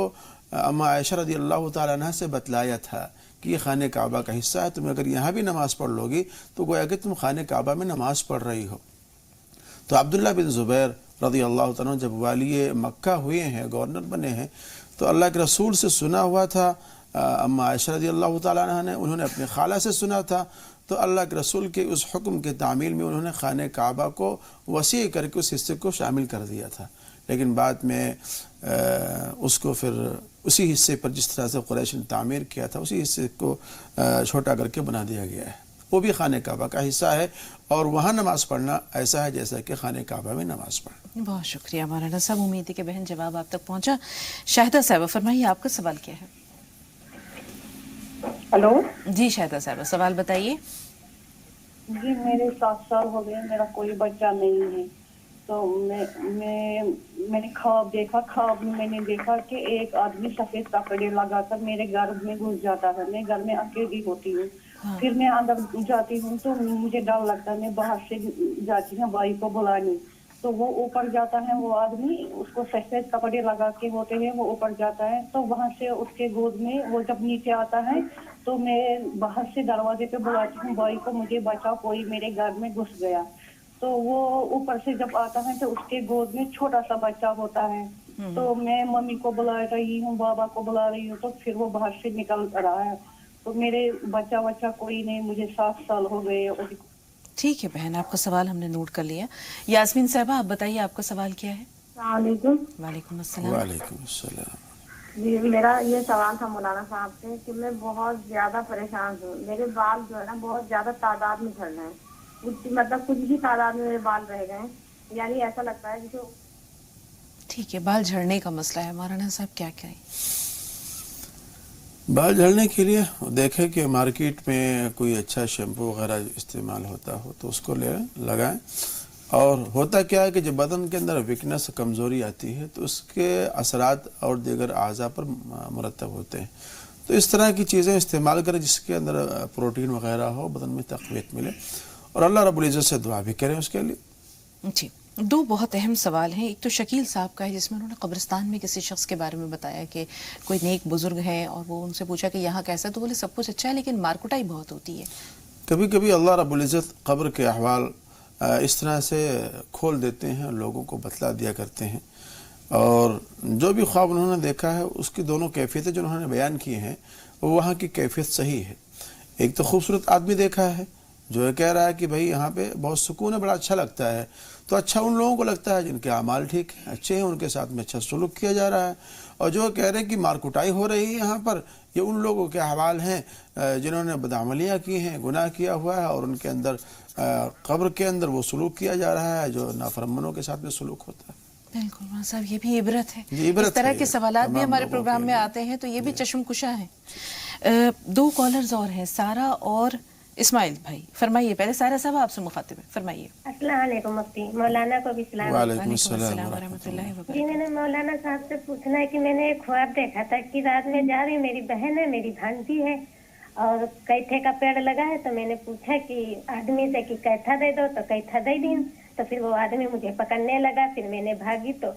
اما عائشہ رضی اللہ تعالیٰ عنہ سے بتلایا تھا کہ یہ خانہ کعبہ کا حصہ ہے، تم اگر یہاں بھی نماز پڑھ لو گی تو گویا کہ تم خانہ کعبہ میں نماز پڑھ رہی ہو۔ تو عبداللہ بن زبیر رضی اللہ تعالیٰ عنہ جب والی مکہ ہوئے ہیں، گورنر بنے ہیں، تو اللہ کے رسول سے سنا ہوا تھا، اما عائشہ رضی اللہ تعالیٰ عنہ نے، انہوں نے اپنے خالہ سے سنا تھا، تو اللہ کے رسول کے اس حکم کے تعمیل میں انہوں نے خانہ کعبہ کو وسیع کر کے اس حصے کو شامل کر دیا تھا، لیکن بعد میں اس کو پھر اسی حصے پر جس طرح سے قریش نے تعمیر کیا تھا اسی حصے کو چھوٹا کر کے بنا دیا گیا ہے، وہ بھی خانہ کعبہ کا حصہ ہے، اور وہاں نماز پڑھنا ایسا ہے جیسا کہ خانہ کعبہ میں نماز پڑھنا۔ بہت شکریہ مولانا صاحب، امید ہے کہ بہن جواب آپ تک پہنچا۔ شاہدہ صاحبہ فرمائیے آپ کا سوال کیا ہے؟ ہلو جی شاہدہ صاحبہ سوال بتائیے۔ جی میرے 7 سال ہو گئے، میرا کوئی بچہ نہیں ہے. تو میں نے خواب دیکھا، خواب میں میں نے دیکھا کہ ایک آدمی سفید کپڑے لگا کر میرے گھر میں گھس جاتا ہے. میں گھر میں اکیلی ہوتی ہوں. پھر میں اندر جاتی ہوں تو مجھے ڈر لگتا ہے. میں باہر سے جاتی ہوں بھائی کو بلانے، تو وہ اوپر جاتا ہے. وہ آدمی، اس کو سفید کپڑے لگا کے ہوتے ہیں، وہ اوپر جاتا ہے. تو وہاں سے اس کے گود میں وہ جب نیچے آتا ہے تو میں باہر سے دروازے پہ بلاتی ہوں بھائی کو، مجھے بچاؤ، کوئی میرے گھر میں گھس گیا. تو وہ اوپر سے جب آتا ہے تو اس کے گود میں چھوٹا سا بچہ ہوتا ہے. تو میں ممی کو بلا رہی ہوں، بابا کو بلا رہی ہوں، تو پھر وہ باہر سے نکل رہا ہے. تو میرے بچہ کوئی نہیں، مجھے 7 سال ہو گئے. ٹھیک ہے بہن، آپ کا سوال ہم نے نوٹ کر لیا. یاسمین صاحبہ، آپ بتائیے آپ کا سوال کیا ہے؟ السلام علیکم. وعلیکم السلام. وعلیکم السلام. جی میرا یہ سوال تھا مولانا صاحب سے کہ میں بہت زیادہ پریشان ہوں. میرے بال جو ہے نا بہت زیادہ تعداد میں جھڑ رہے ہیں. مطلب کچھ بھی تعداد میں میرے بال رہ گئے ہیں. یعنی ایسا لگتا ہے جیسے. ٹھیک ہے، بال جھڑنے کا مسئلہ ہے، مولانا صاحب کیا کریں؟ بال جھڑنے کے لیے دیکھیں کہ مارکیٹ میں کوئی اچھا شیمپو وغیرہ استعمال ہوتا ہو تو اس کو لگائیں. اور ہوتا کیا ہے کہ جب بدن کے اندر ویکنس، کمزوری آتی ہے تو اس کے اثرات اور دیگر اعضاء پر مرتب ہوتے ہیں. تو اس طرح کی چیزیں استعمال کریں جس کے اندر پروٹین وغیرہ ہو، بدن میں تقویت ملے، اور اللہ رب العزت سے دعا بھی کریں اس کے لیے. جی، 2 بہت اہم سوال ہیں. ایک تو شکیل صاحب کا ہے جس میں انہوں نے قبرستان میں کسی شخص کے بارے میں بتایا کہ کوئی نیک بزرگ ہے اور وہ ان سے پوچھا کہ یہاں کیسا، تو بولے سب کچھ اچھا ہے لیکن مارکوٹائی بہت ہوتی ہے. کبھی کبھی اللہ رب العزت قبر کے احوال اس طرح سے کھول دیتے ہیں، لوگوں کو بتلا دیا کرتے ہیں، اور جو بھی خواب انہوں نے دیکھا ہے اس کی دونوں کیفیتیں جو انہوں نے بیان کی ہیں وہ وہاں کی کیفیت صحیح ہے. ایک تو خوبصورت آدمی دیکھا ہے جو کہہ رہا ہے کہ بھائی یہاں پہ بہت سکون ہے، بڑا اچھا لگتا ہے. تو اچھا ان لوگوں کو لگتا ہے جن کے اعمال ٹھیک ہیں، اچھے ہیں، ان کے ساتھ میں اچھا سلوک کیا جا رہا ہے. اور جو کہہ رہے ہیں کہ مارکوٹائی ہو رہی ہے یہاں پر، یہ ان لوگوں کے احوال ہیں جنہوں نے بدعملیاں کی ہیں، گناہ کیا ہوا ہے، اور ان کے اندر قبر کے اندر وہ سلوک کیا جا رہا ہے جو نافرمانوں کے ساتھ میں سلوک ہوتا ہے. بالکل مولانا صاحب، یہ بھی عبرت ہے. عبرت اس طرح ہے کے سوالات بھی ہمارے پروگرام میں آتے ہیں تو یہ بھی چشم کشا ہیں. 2 کالرز اور ہیں، سارا اور اسماعیل بھائی. فرمائیے، پہلے سارا صاحب آپ سے مخاطب ہے، فرمائیے. السلام علیکم مفتی. مولانا کو بھی سلام. وعلیکم السلام ورحمۃ اللہ جی وبرکاتہ. میں نے مولانا صاحب سے پوچھنا ہے کہ میں نے ایک خواب دیکھا تھا کہ رات میں جا رہی، میری بہن ہے، میری بھانجی ہے، اور کیتھے کا پیڑ لگا ہے. تو میں نے پوچھا کہ آدمی سے کہ کیتھا دے دو، تو کیتھا دے دی. تو پھر وہ آدمی مجھے پکڑنے لگا. پھر میں نے بھاگی تو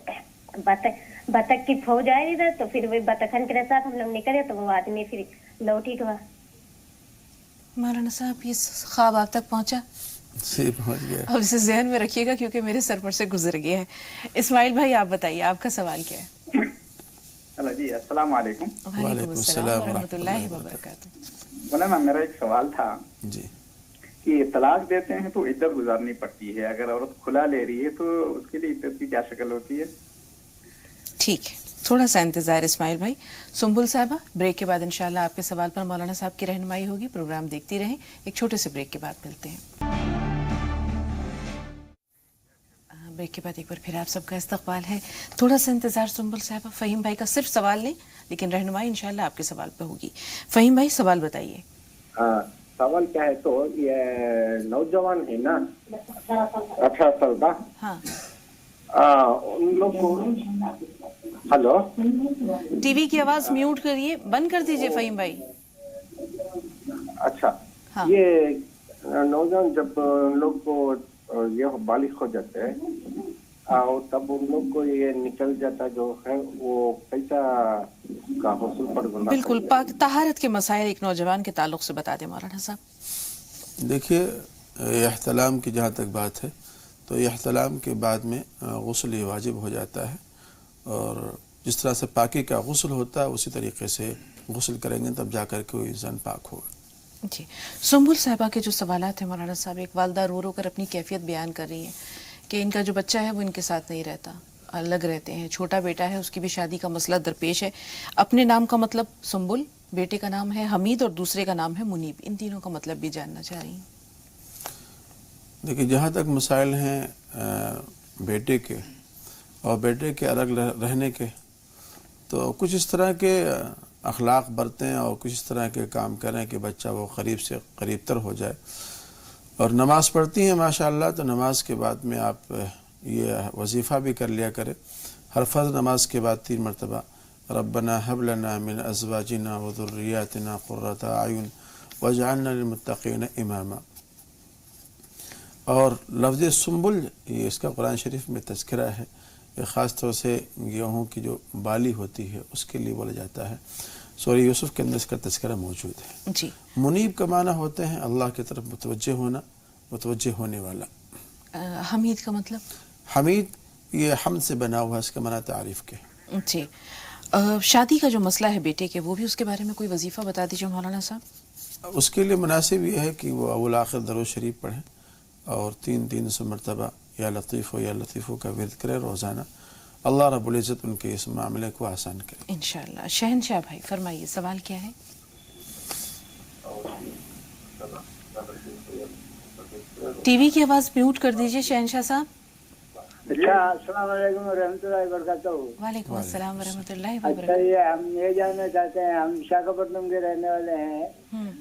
بطخ کی فوج آئی ادھر. تو پھر وہ بطخن کے ساتھ ہم لوگ نکلے تو وہ آدمی پھر لوٹ ہی گیا. مولانا صاحب، یہ خواب آپ تک پہنچا؟ جی پہنچ گیا. اب اسے ذہن میں رکھیے گا کیونکہ میرے سر پر سے گزر گیا ہے. اسماعیل بھائی آپ بتائیے، آپ کا سوال کیا ہے؟ ہلو جی، السلام علیکم. وعلیکم السلام ورحمۃ اللہ وبرکاتہ. مولانا میرا ایک سوال تھا جی کہ طلاق دیتے ہیں تو عدت گزارنی پڑتی ہے، اگر عورت کھلا لے رہی ہے تو اس کے لیے عدت کی کیا شکل ہوتی ہے؟ ٹھیک ہے، تھوڑا سا انتظار اسماعیل بھائی. سنبل صاحبہ، بریک کے بعد انشاءاللہ آپ کے سوال پر مولانا صاحب کی رہنمائی ہوگی. پروگرام دیکھتی رہیں. ایک چھوٹے سے بریک کے بعد ملتے ہیں. بریک کے بعد ایک بار پھر آپ سب کا استقبال ہے. تھوڑا سا انتظار سنبل صاحبہ. فہیم بھائی کا صرف سوال لیں لیکن رہنمائی انشاءاللہ آپ کے سوال پہ ہوگی. فہیم بھائی سوال بتائیے. سوال کیا ہے تو یہ نوجوان ہے نا 18 سال کا، ہاں ان لوگ کو. ہلو، ٹی وی کی آواز میوٹ کریے، بند کر دیجئے فہیم بھائی. اچھا ہاں. یہ نوجوان جب ان لوگ کو یہ بالغ ہو جاتے ہیں تب ان لوگ کو یہ نکل جاتا جو ہے وہ کیسا کا حصول پر گناہ. بالکل، پاک طہارت کے مسائل ایک نوجوان کے تعلق سے بتا دیں مولانا صاحب. دیکھیے، احتلام کی جہاں تک بات ہے تو احتلام کے بعد میں غسل یہ واجب ہو جاتا ہے، اور جس طرح سے پاکی کا غسل ہوتا ہے اسی طریقے سے غسل کریں گے تب جا کر کے وہ انسان پاک ہوگا. جی، سنبل صاحبہ کے جو سوالات ہیں مولانا صاحب، ایک والدہ رو رو کر اپنی کیفیت بیان کر رہی ہیں کہ ان کا جو بچہ ہے وہ ان کے ساتھ نہیں رہتا، الگ رہتے ہیں. چھوٹا بیٹا ہے، اس کی بھی شادی کا مسئلہ درپیش ہے. اپنے نام کا مطلب سنبل، بیٹے کا نام ہے حمید اور دوسرے کا نام ہے منیب. ان تینوں کا مطلب بھی جاننا چاہ رہی ہیں. دیکھیے، جہاں تک مسائل ہیں بیٹے کے اور بیٹے کے الگ رہنے کے، تو کچھ اس طرح کے اخلاق برتیں اور کچھ اس طرح کے کام کریں کہ بچہ وہ قریب سے قریب تر ہو جائے. اور نماز پڑھتی ہیں ماشاءاللہ، تو نماز کے بعد میں آپ یہ وظیفہ بھی کر لیا کرے، ہر فرض نماز کے بعد 3 مرتبہ ربنا هب لنا من ازواجنا وذرياتنا قرة اعین واجعلنا للمتقین اماما. اور لفظ سنبل یہ اس کا قرآن شریف میں تذکرہ ہے، یہ خاص طور سے گیہوں کی جو بالی ہوتی ہے اس کے لیے بولا جاتا ہے. سورہ یوسف کے اندر اس کا تذکرہ موجود ہے. جی. منیب کا معنی ہوتے ہیں اللہ کی طرف متوجہ ہونا، متوجہ ہونے والا. حمید کا مطلب؟ حمید یہ حمد سے بنا ہوا، اس کا معنی تعریف کے. جی. شادی کا جو مسئلہ ہے بیٹے کے، وہ بھی اس کے بارے میں کوئی وظیفہ بتا دیجیے مولانا صاحب. اس کے لیے مناسب یہ ہے کہ وہ اول آخر درود شریف پڑھیں اور 300 مرتبہ یا لطیف ہو یا لطیفوں کا ورد کرے روزانہ. اللہ رب العزت ان کے اس معاملے کو آسان کرے انشاءاللہ. شہنشاہ بھائی فرمائیے، سوال کیا ہے؟ ٹی وی کی آواز میوٹ کر دیجیے شہنشاہ صاحب. اچھا، السلام علیکم ورحمۃ اللہ وبرکاتہ. وعلیکم السلام ورحمۃ اللہ اچھا، وبرکاتہ. یہ ہم یہ جاننا چاہتے ہیں، ہم وشاکھاپٹنم کے رہنے والے ہیں.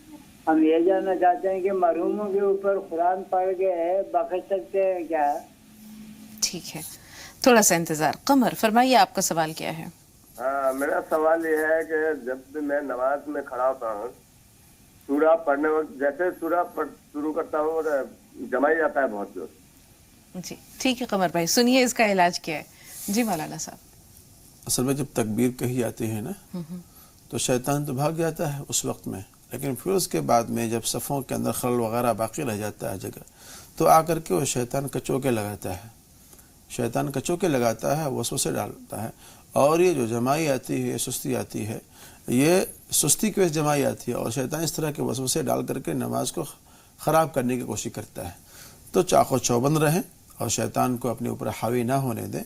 ہم یہ جاننا چاہتے ہیں کہ مرحوموں کے اوپر قرآن پڑھ کے بخش سکتے ہیں کیا؟ ٹھیک ہے، تھوڑا سا انتظار. قمر فرمائیے، آپ کا سوال کیا ہے؟ میرا سوال یہ ہے کہ جب بھی میں نماز میں کھڑا ہوتا ہوں، سورہ پڑھنے وقت جیسے سورہ شروع کرتا ہوں اور جمائی جاتا ہے بہت زور. جی ٹھیک ہے قمر بھائی، سنیے اس کا علاج کیا ہے. جی مولانا صاحب. اصل میں جب تکبیر کہی جاتی ہے نا تو شیطان تو بھاگ جاتا ہے اس وقت میں، لیکن پھر اس کے بعد میں جب صفوں کے اندر خلل وغیرہ باقی رہ جاتا ہے جگہ، تو آ کر کے وہ شیطان کچوکے لگاتا ہے. شیطان کچوکے لگاتا ہے، وسوسے ڈالتا ہے. اور یہ جو جمائی آتی ہے، سستی آتی ہے، یہ سستی کی وجہ سے جمائی آتی ہے، اور شیطان اس طرح کے وسوسے ڈال کر کے نماز کو خراب کرنے کی کوشش کرتا ہے. تو چاقو چوبند رہیں اور شیطان کو اپنے اوپر حاوی نہ ہونے دیں.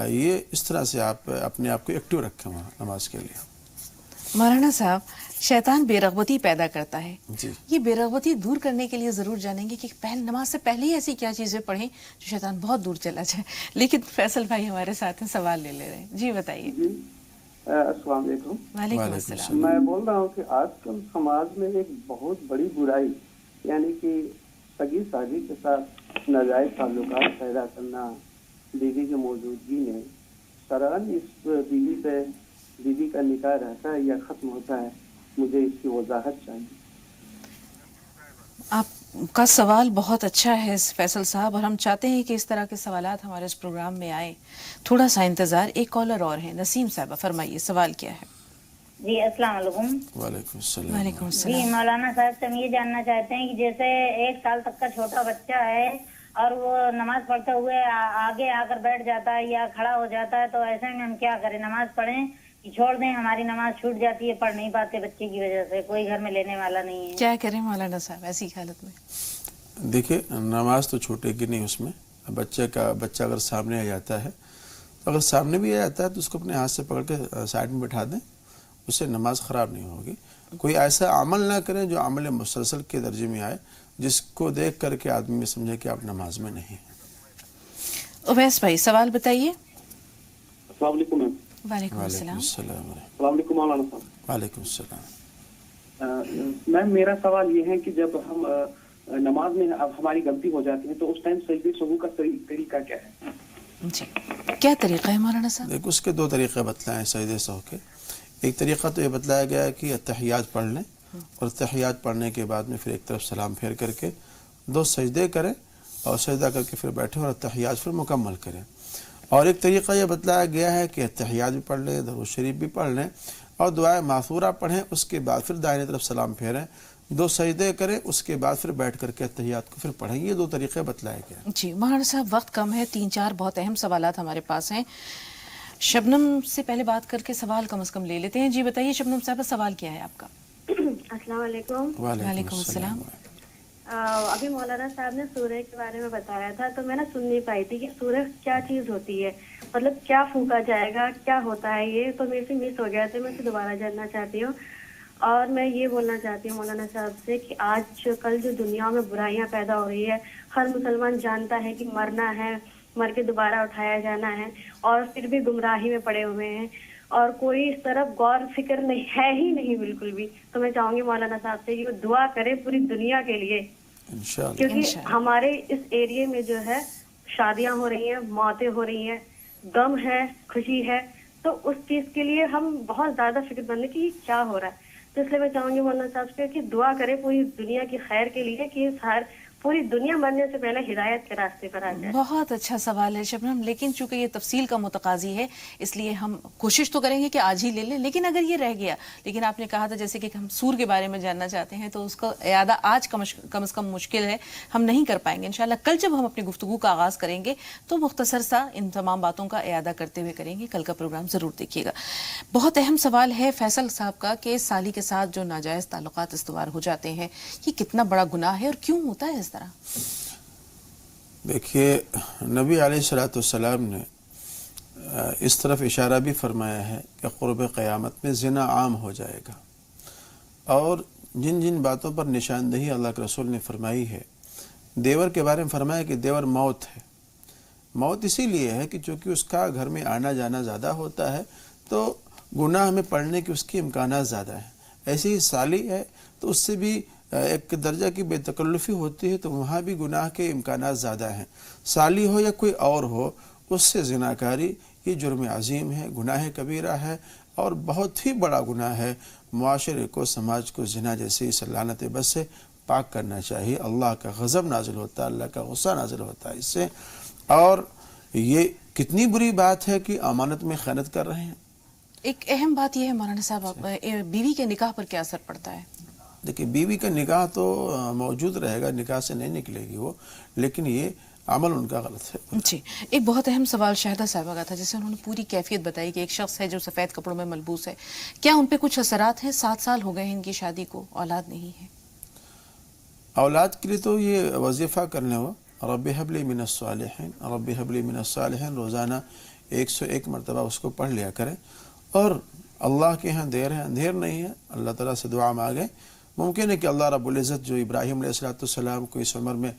یہ اس طرح سے آپ اپنے آپ کو ایکٹیو رکھیں وہاں نماز کے لیے. مولانا صاحب، شیطان بے رغبتی پیدا کرتا ہے. جی. یہ بے رغبتی دور کرنے کے لیے ضرور جانیں گے کہ نماز سے پہلے ہی ایسی کیا چیزیں پڑھیں جو شیطان بہت دور چلا جائے. لیکن فیصل بھائی ہمارے ساتھ ہیں، سوال لے لے رہے ہیں. جی بتائیے. السلام علیکم. وعلیکم السلام. میں بول رہا ہوں کہ آج کل سماج میں ایک بہت بڑی برائی، یعنی کہ سگی ساجی کے ساتھ ناجائز تعلقات پیدا کرنا بیوی کی موجودگی میں. سران اس بیوی کا نکاح رہتا ہے یا ختم ہوتا ہے؟ مجھے اس کی وضاحت چاہیے. آپ کا سوال بہت اچھا ہے فیصل صاحب، اور ہم چاہتے ہیں کہ اس طرح کے سوالات ہمارے اس پروگرام میں آئیں. تھوڑا سا انتظار. ایک کالر اور ہیں، نسیم صاحبہ فرمائیے، سوال کیا ہے؟ جی السلام علیکم. وعلیکم السلام. وعلیکم السلام. جی مولانا صاحب سے ہم یہ جاننا چاہتے ہیں کہ جیسے 1 سال تک کا چھوٹا بچہ ہے اور وہ نماز پڑھتے ہوئے آگے آ کر بیٹھ جاتا ہے یا کھڑا ہو جاتا ہے، تو ایسے میں ہم کیا کریں؟ نماز پڑھیں کہ چھوڑ دیں؟ ہماری نماز چھوٹ جاتی ہے، پڑھ نہیں پاتے بچے کی وجہ سے، کوئی گھر میں لینے والا نہیں ہے. کیا کریں مولانا صاحب ایسی حالت میں؟ دیکھیے، نماز تو چھوٹے گی نہیں اس میں. بچہ اگر سامنے آ جاتا ہے، تو اگر سامنے بھی آ جاتا ہے تو اس کو اپنے ہاتھ سے پکڑ کے سائڈ میں بٹھا دیں، اس سے نماز خراب نہیں ہوگی. کوئی ایسا عمل نہ کریں جو عمل مسلسل کے درجے میں آئے، جس کو دیکھ کر کے آدمی میں سمجھے کہ آپ نماز میں نہیں ہیں. اویس بھائی سوال بتائیے. السلام علیکم. وعلیکم السلام. السلام علیکم مولانا صاحب. وعلیکم السلام. میم میرا سوال یہ ہے کہ جب ہم نماز میں اب ہماری غلطی ہو جاتی ہے تو اس ٹائم سجدے سہو کا طریقہ کیا ہے؟ جی کیا طریقہ ہے مولانا صاحب؟ دیکھ، اس کے 2 طریقے بتلائے ہیں سجدے سہو کے. ایک طریقہ تو یہ بتلایا گیا ہے کہ اتحیات پڑھ لیں، اور اتحیات پڑھنے کے بعد میں پھر ایک طرف سلام پھیر کر کے 2 سجدے کریں اور سجدہ کر کے پھر بیٹھیں اور اتحیات پھر مکمل کریں. اور ایک طریقہ یہ بتلایا گیا ہے کہ اتحیات بھی پڑھ لیں، درود شریف بھی پڑھ لیں اور دعائے ماثورہ پڑھیں. اس کے بعد پھر دائیں طرف سلام پھیریں، 2 سجدے کریں، اس کے بعد پھر بیٹھ کر کے اتحیات کو پھر پڑھیں. یہ 2 طریقے بتلائے گئے. جی مولانا صاحب وقت کم ہے، 3-4 بہت اہم سوالات ہمارے پاس ہیں. شبنم سے پہلے بات کر کے سوال کم از کم لے لیتے ہیں. جی بتائیے شبنم صاحبہ، سوال کیا ہے آپ کا؟ السلام علیکم. وعلیکم السلام. ابھی مولانا صاحب نے سورہ کے بارے میں بتایا تھا، تو میں سن نہیں پائی تھی کہ سورہ کیا چیز ہوتی ہے، مطلب کیا پھونکا جائے گا، کیا ہوتا ہے یہ، تو میرے سے مس ہو گیا تھا. میں اسے دوبارہ جاننا چاہتی ہوں. اور میں یہ بولنا چاہتی ہوں مولانا صاحب سے کہ آج کل جو دنیا میں برائیاں پیدا ہو رہی ہے، ہر مسلمان جانتا ہے کہ مرنا ہے، مر کے دوبارہ اٹھایا جانا ہے، اور پھر بھی گمراہی میں پڑے ہوئے ہیں اور کوئی اس طرف غور فکر نہیں ہے ہی نہیں بالکل بھی. تو میں چاہوں گی مولانا صاحب سے کہ وہ دعا کرے پوری دنیا کے لیے انشاءاللہ کیونکہ ہمارے اس ایریے میں جو ہے شادیاں ہو رہی ہیں، موتیں ہو رہی ہیں، غم ہے، خوشی ہے، تو اس چیز کے لیے ہم بہت زیادہ فکر مند ہیں کہ یہ کیا ہو رہا ہے. تو اس لیے میں چاہوں گی مولانا صاحب سے کہ دعا کرے پوری دنیا کی خیر کے لیے کہ پوری دنیا مرنے سے پہلے ہدایت کے راستے پر آ جائے. بہت اچھا سوال ہے شبنم، لیکن چونکہ یہ تفصیل کا متقاضی ہے اس لیے ہم کوشش تو کریں گے کہ آج ہی لے لیں، لیکن اگر یہ رہ گیا، لیکن آپ نے کہا تھا جیسے کہ ہم سور کے بارے میں جاننا چاہتے ہیں تو اس کا اعادہ آج کم از کم مشکل ہے، ہم نہیں کر پائیں گے. انشاءاللہ کل جب ہم اپنی گفتگو کا آغاز کریں گے تو مختصر سا ان تمام باتوں کا اعادہ کرتے ہوئے کریں گے. کل کا پروگرام ضرور دیکھیے گا. بہت اہم سوال ہے فیصل صاحب کا کہ سالی کے ساتھ جو ناجائز تعلقات استوار ہو جاتے ہیں یہ کتنا بڑا گناہ ہے اور کیوں ہوتا ہے اس طرح؟ دیکھیے نبی علیہ الصلوۃ والسلام نے اس طرف اشارہ بھی فرمایا ہے کہ قرب قیامت میں زنا عام ہو جائے گا، اور جن جن باتوں پر نشاندہی اللہ کے رسول نے فرمائی ہے، دیور کے بارے میں فرمایا کہ دیور موت ہے. موت اسی لیے ہے کہ چونکہ اس کا گھر میں آنا جانا زیادہ ہوتا ہے تو گناہ میں پڑنے کے اس کے امکانات زیادہ ہیں. ایسے ہی سالی ہے تو اس سے بھی ایک درجہ کی بے تکلفی ہوتی ہے تو وہاں بھی گناہ کے امکانات زیادہ ہیں. سالی ہو یا کوئی اور ہو، اس سے زناکاری یہ جرم عظیم ہے، گناہ کبیرہ ہے اور بہت ہی بڑا گناہ ہے. معاشرے کو، سماج کو زنا جیسے اس لعنت بس سے پاک کرنا چاہیے. اللہ کا غضب نازل ہوتا ہے، اللہ کا غصہ نازل ہوتا ہے اس سے. اور یہ کتنی بری بات ہے کہ امانت میں خیانت کر رہے ہیں. ایک اہم بات یہ ہے مولانا صاحب، بیوی کے نکاح پر کیا اثر پڑتا ہے؟ دیکھیے بیوی کا نکاح تو موجود رہے گا، نکاح سے نہیں نکلے گی وہ، لیکن یہ عمل ان کا غلط ہے. جی ایک بہت اہم سوال شاہدہ صاحبہ کا تھا جسے انہوں نے پوری کیفیت بتائی کہ ایک شخص ہے جو سفید کپڑوں میں ملبوس ہے، کیا ان پہ کچھ اثرات ہیں؟ 7 سال ہو گئے ہیں ان کی شادی کو، اولاد نہیں ہے. اولاد کے لیے تو یہ وظیفہ کرنے ہو رب حب لی من الصالحین، رب حب لی من الصالحین، روزانہ 101 مرتبہ اس کو پڑھ لیا کریں. اور اللہ کے ہاں دیر ہے، اندھیر نہیں ہے. اللہ تعالیٰ سے دعا مانگیں. ممکن ہے کہ اللہ رب العزت جو ابراہیم علیہ السلام کو اس عمر میں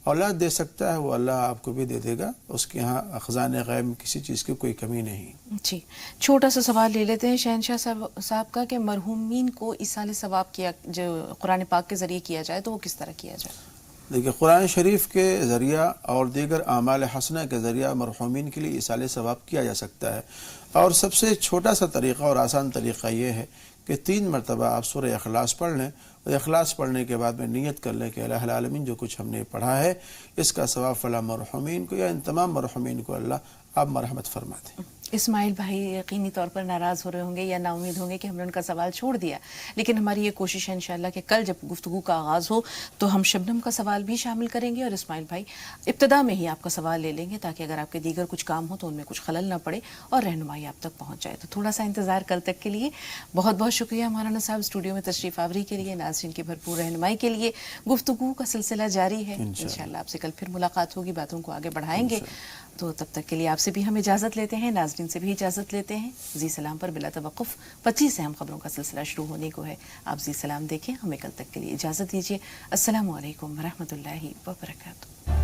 اولاد دے سکتا ہے وہ اللہ آپ کو بھی دے دے گا. اس کے ہاں خزانہ غیب میں کسی چیز کی کوئی کمی نہیں. جی چھوٹا سا سوال لے لیتے ہیں شہنشاہ صاحب کا کہ مرحومین کو ایصال ثواب کیا جو قرآن پاک کے ذریعے کیا جائے تو وہ کس طرح کیا جائے؟ دیکھیے قرآن شریف کے ذریعہ اور دیگر اعمال حسنہ کے ذریعہ مرحومین کے لیے ایصال ثواب کیا جا سکتا ہے. اور سب سے چھوٹا سا طریقہ اور آسان طریقہ یہ ہے کہ 3 مرتبہ آپ سورہ اخلاص پڑھ لیں، اور اخلاص پڑھنے کے بعد میں نیت کر لیں کہ الہ العالمین جو کچھ ہم نے پڑھا ہے اس کا ثواب فلاں مرحومین کو یا ان تمام مرحومین کو اللہ آپ مرحمت فرما دیں. اسماعیل بھائی یقینی طور پر ناراض ہو رہے ہوں گے یا نا امید ہوں گے کہ ہم نے ان کا سوال چھوڑ دیا، لیکن ہماری یہ کوشش ہے انشاءاللہ کہ کل جب گفتگو کا آغاز ہو تو ہم شبنم کا سوال بھی شامل کریں گے اور اسماعیل بھائی ابتدا میں ہی آپ کا سوال لے لیں گے تاکہ اگر آپ کے دیگر کچھ کام ہو تو ان میں کچھ خلل نہ پڑے اور رہنمائی آپ تک پہنچ جائے. تو تھوڑا سا انتظار کل تک کے لیے. بہت بہت شکریہ مولانا صاحب اسٹوڈیو میں تشریف آوری کے لیے، ناظرین کی بھرپور رہنمائی کے لیے. گفتگو کا سلسلہ جاری ہے، انشاءاللہ آپ سے کل پھر ملاقات ہوگی، باتوں کو آگے بڑھائیں گے. تو تب تک کے لیے آپ سے بھی ہم اجازت لیتے ہیں، ناظرین سے بھی اجازت لیتے ہیں. زی سلام پر بلا توقف 25 اہم خبروں کا سلسلہ شروع ہونے کو ہے. آپ زی سلام دیکھیں، ہمیں کل تک کے لیے اجازت دیجیے. السلام علیکم ورحمۃ اللہ وبرکاتہ.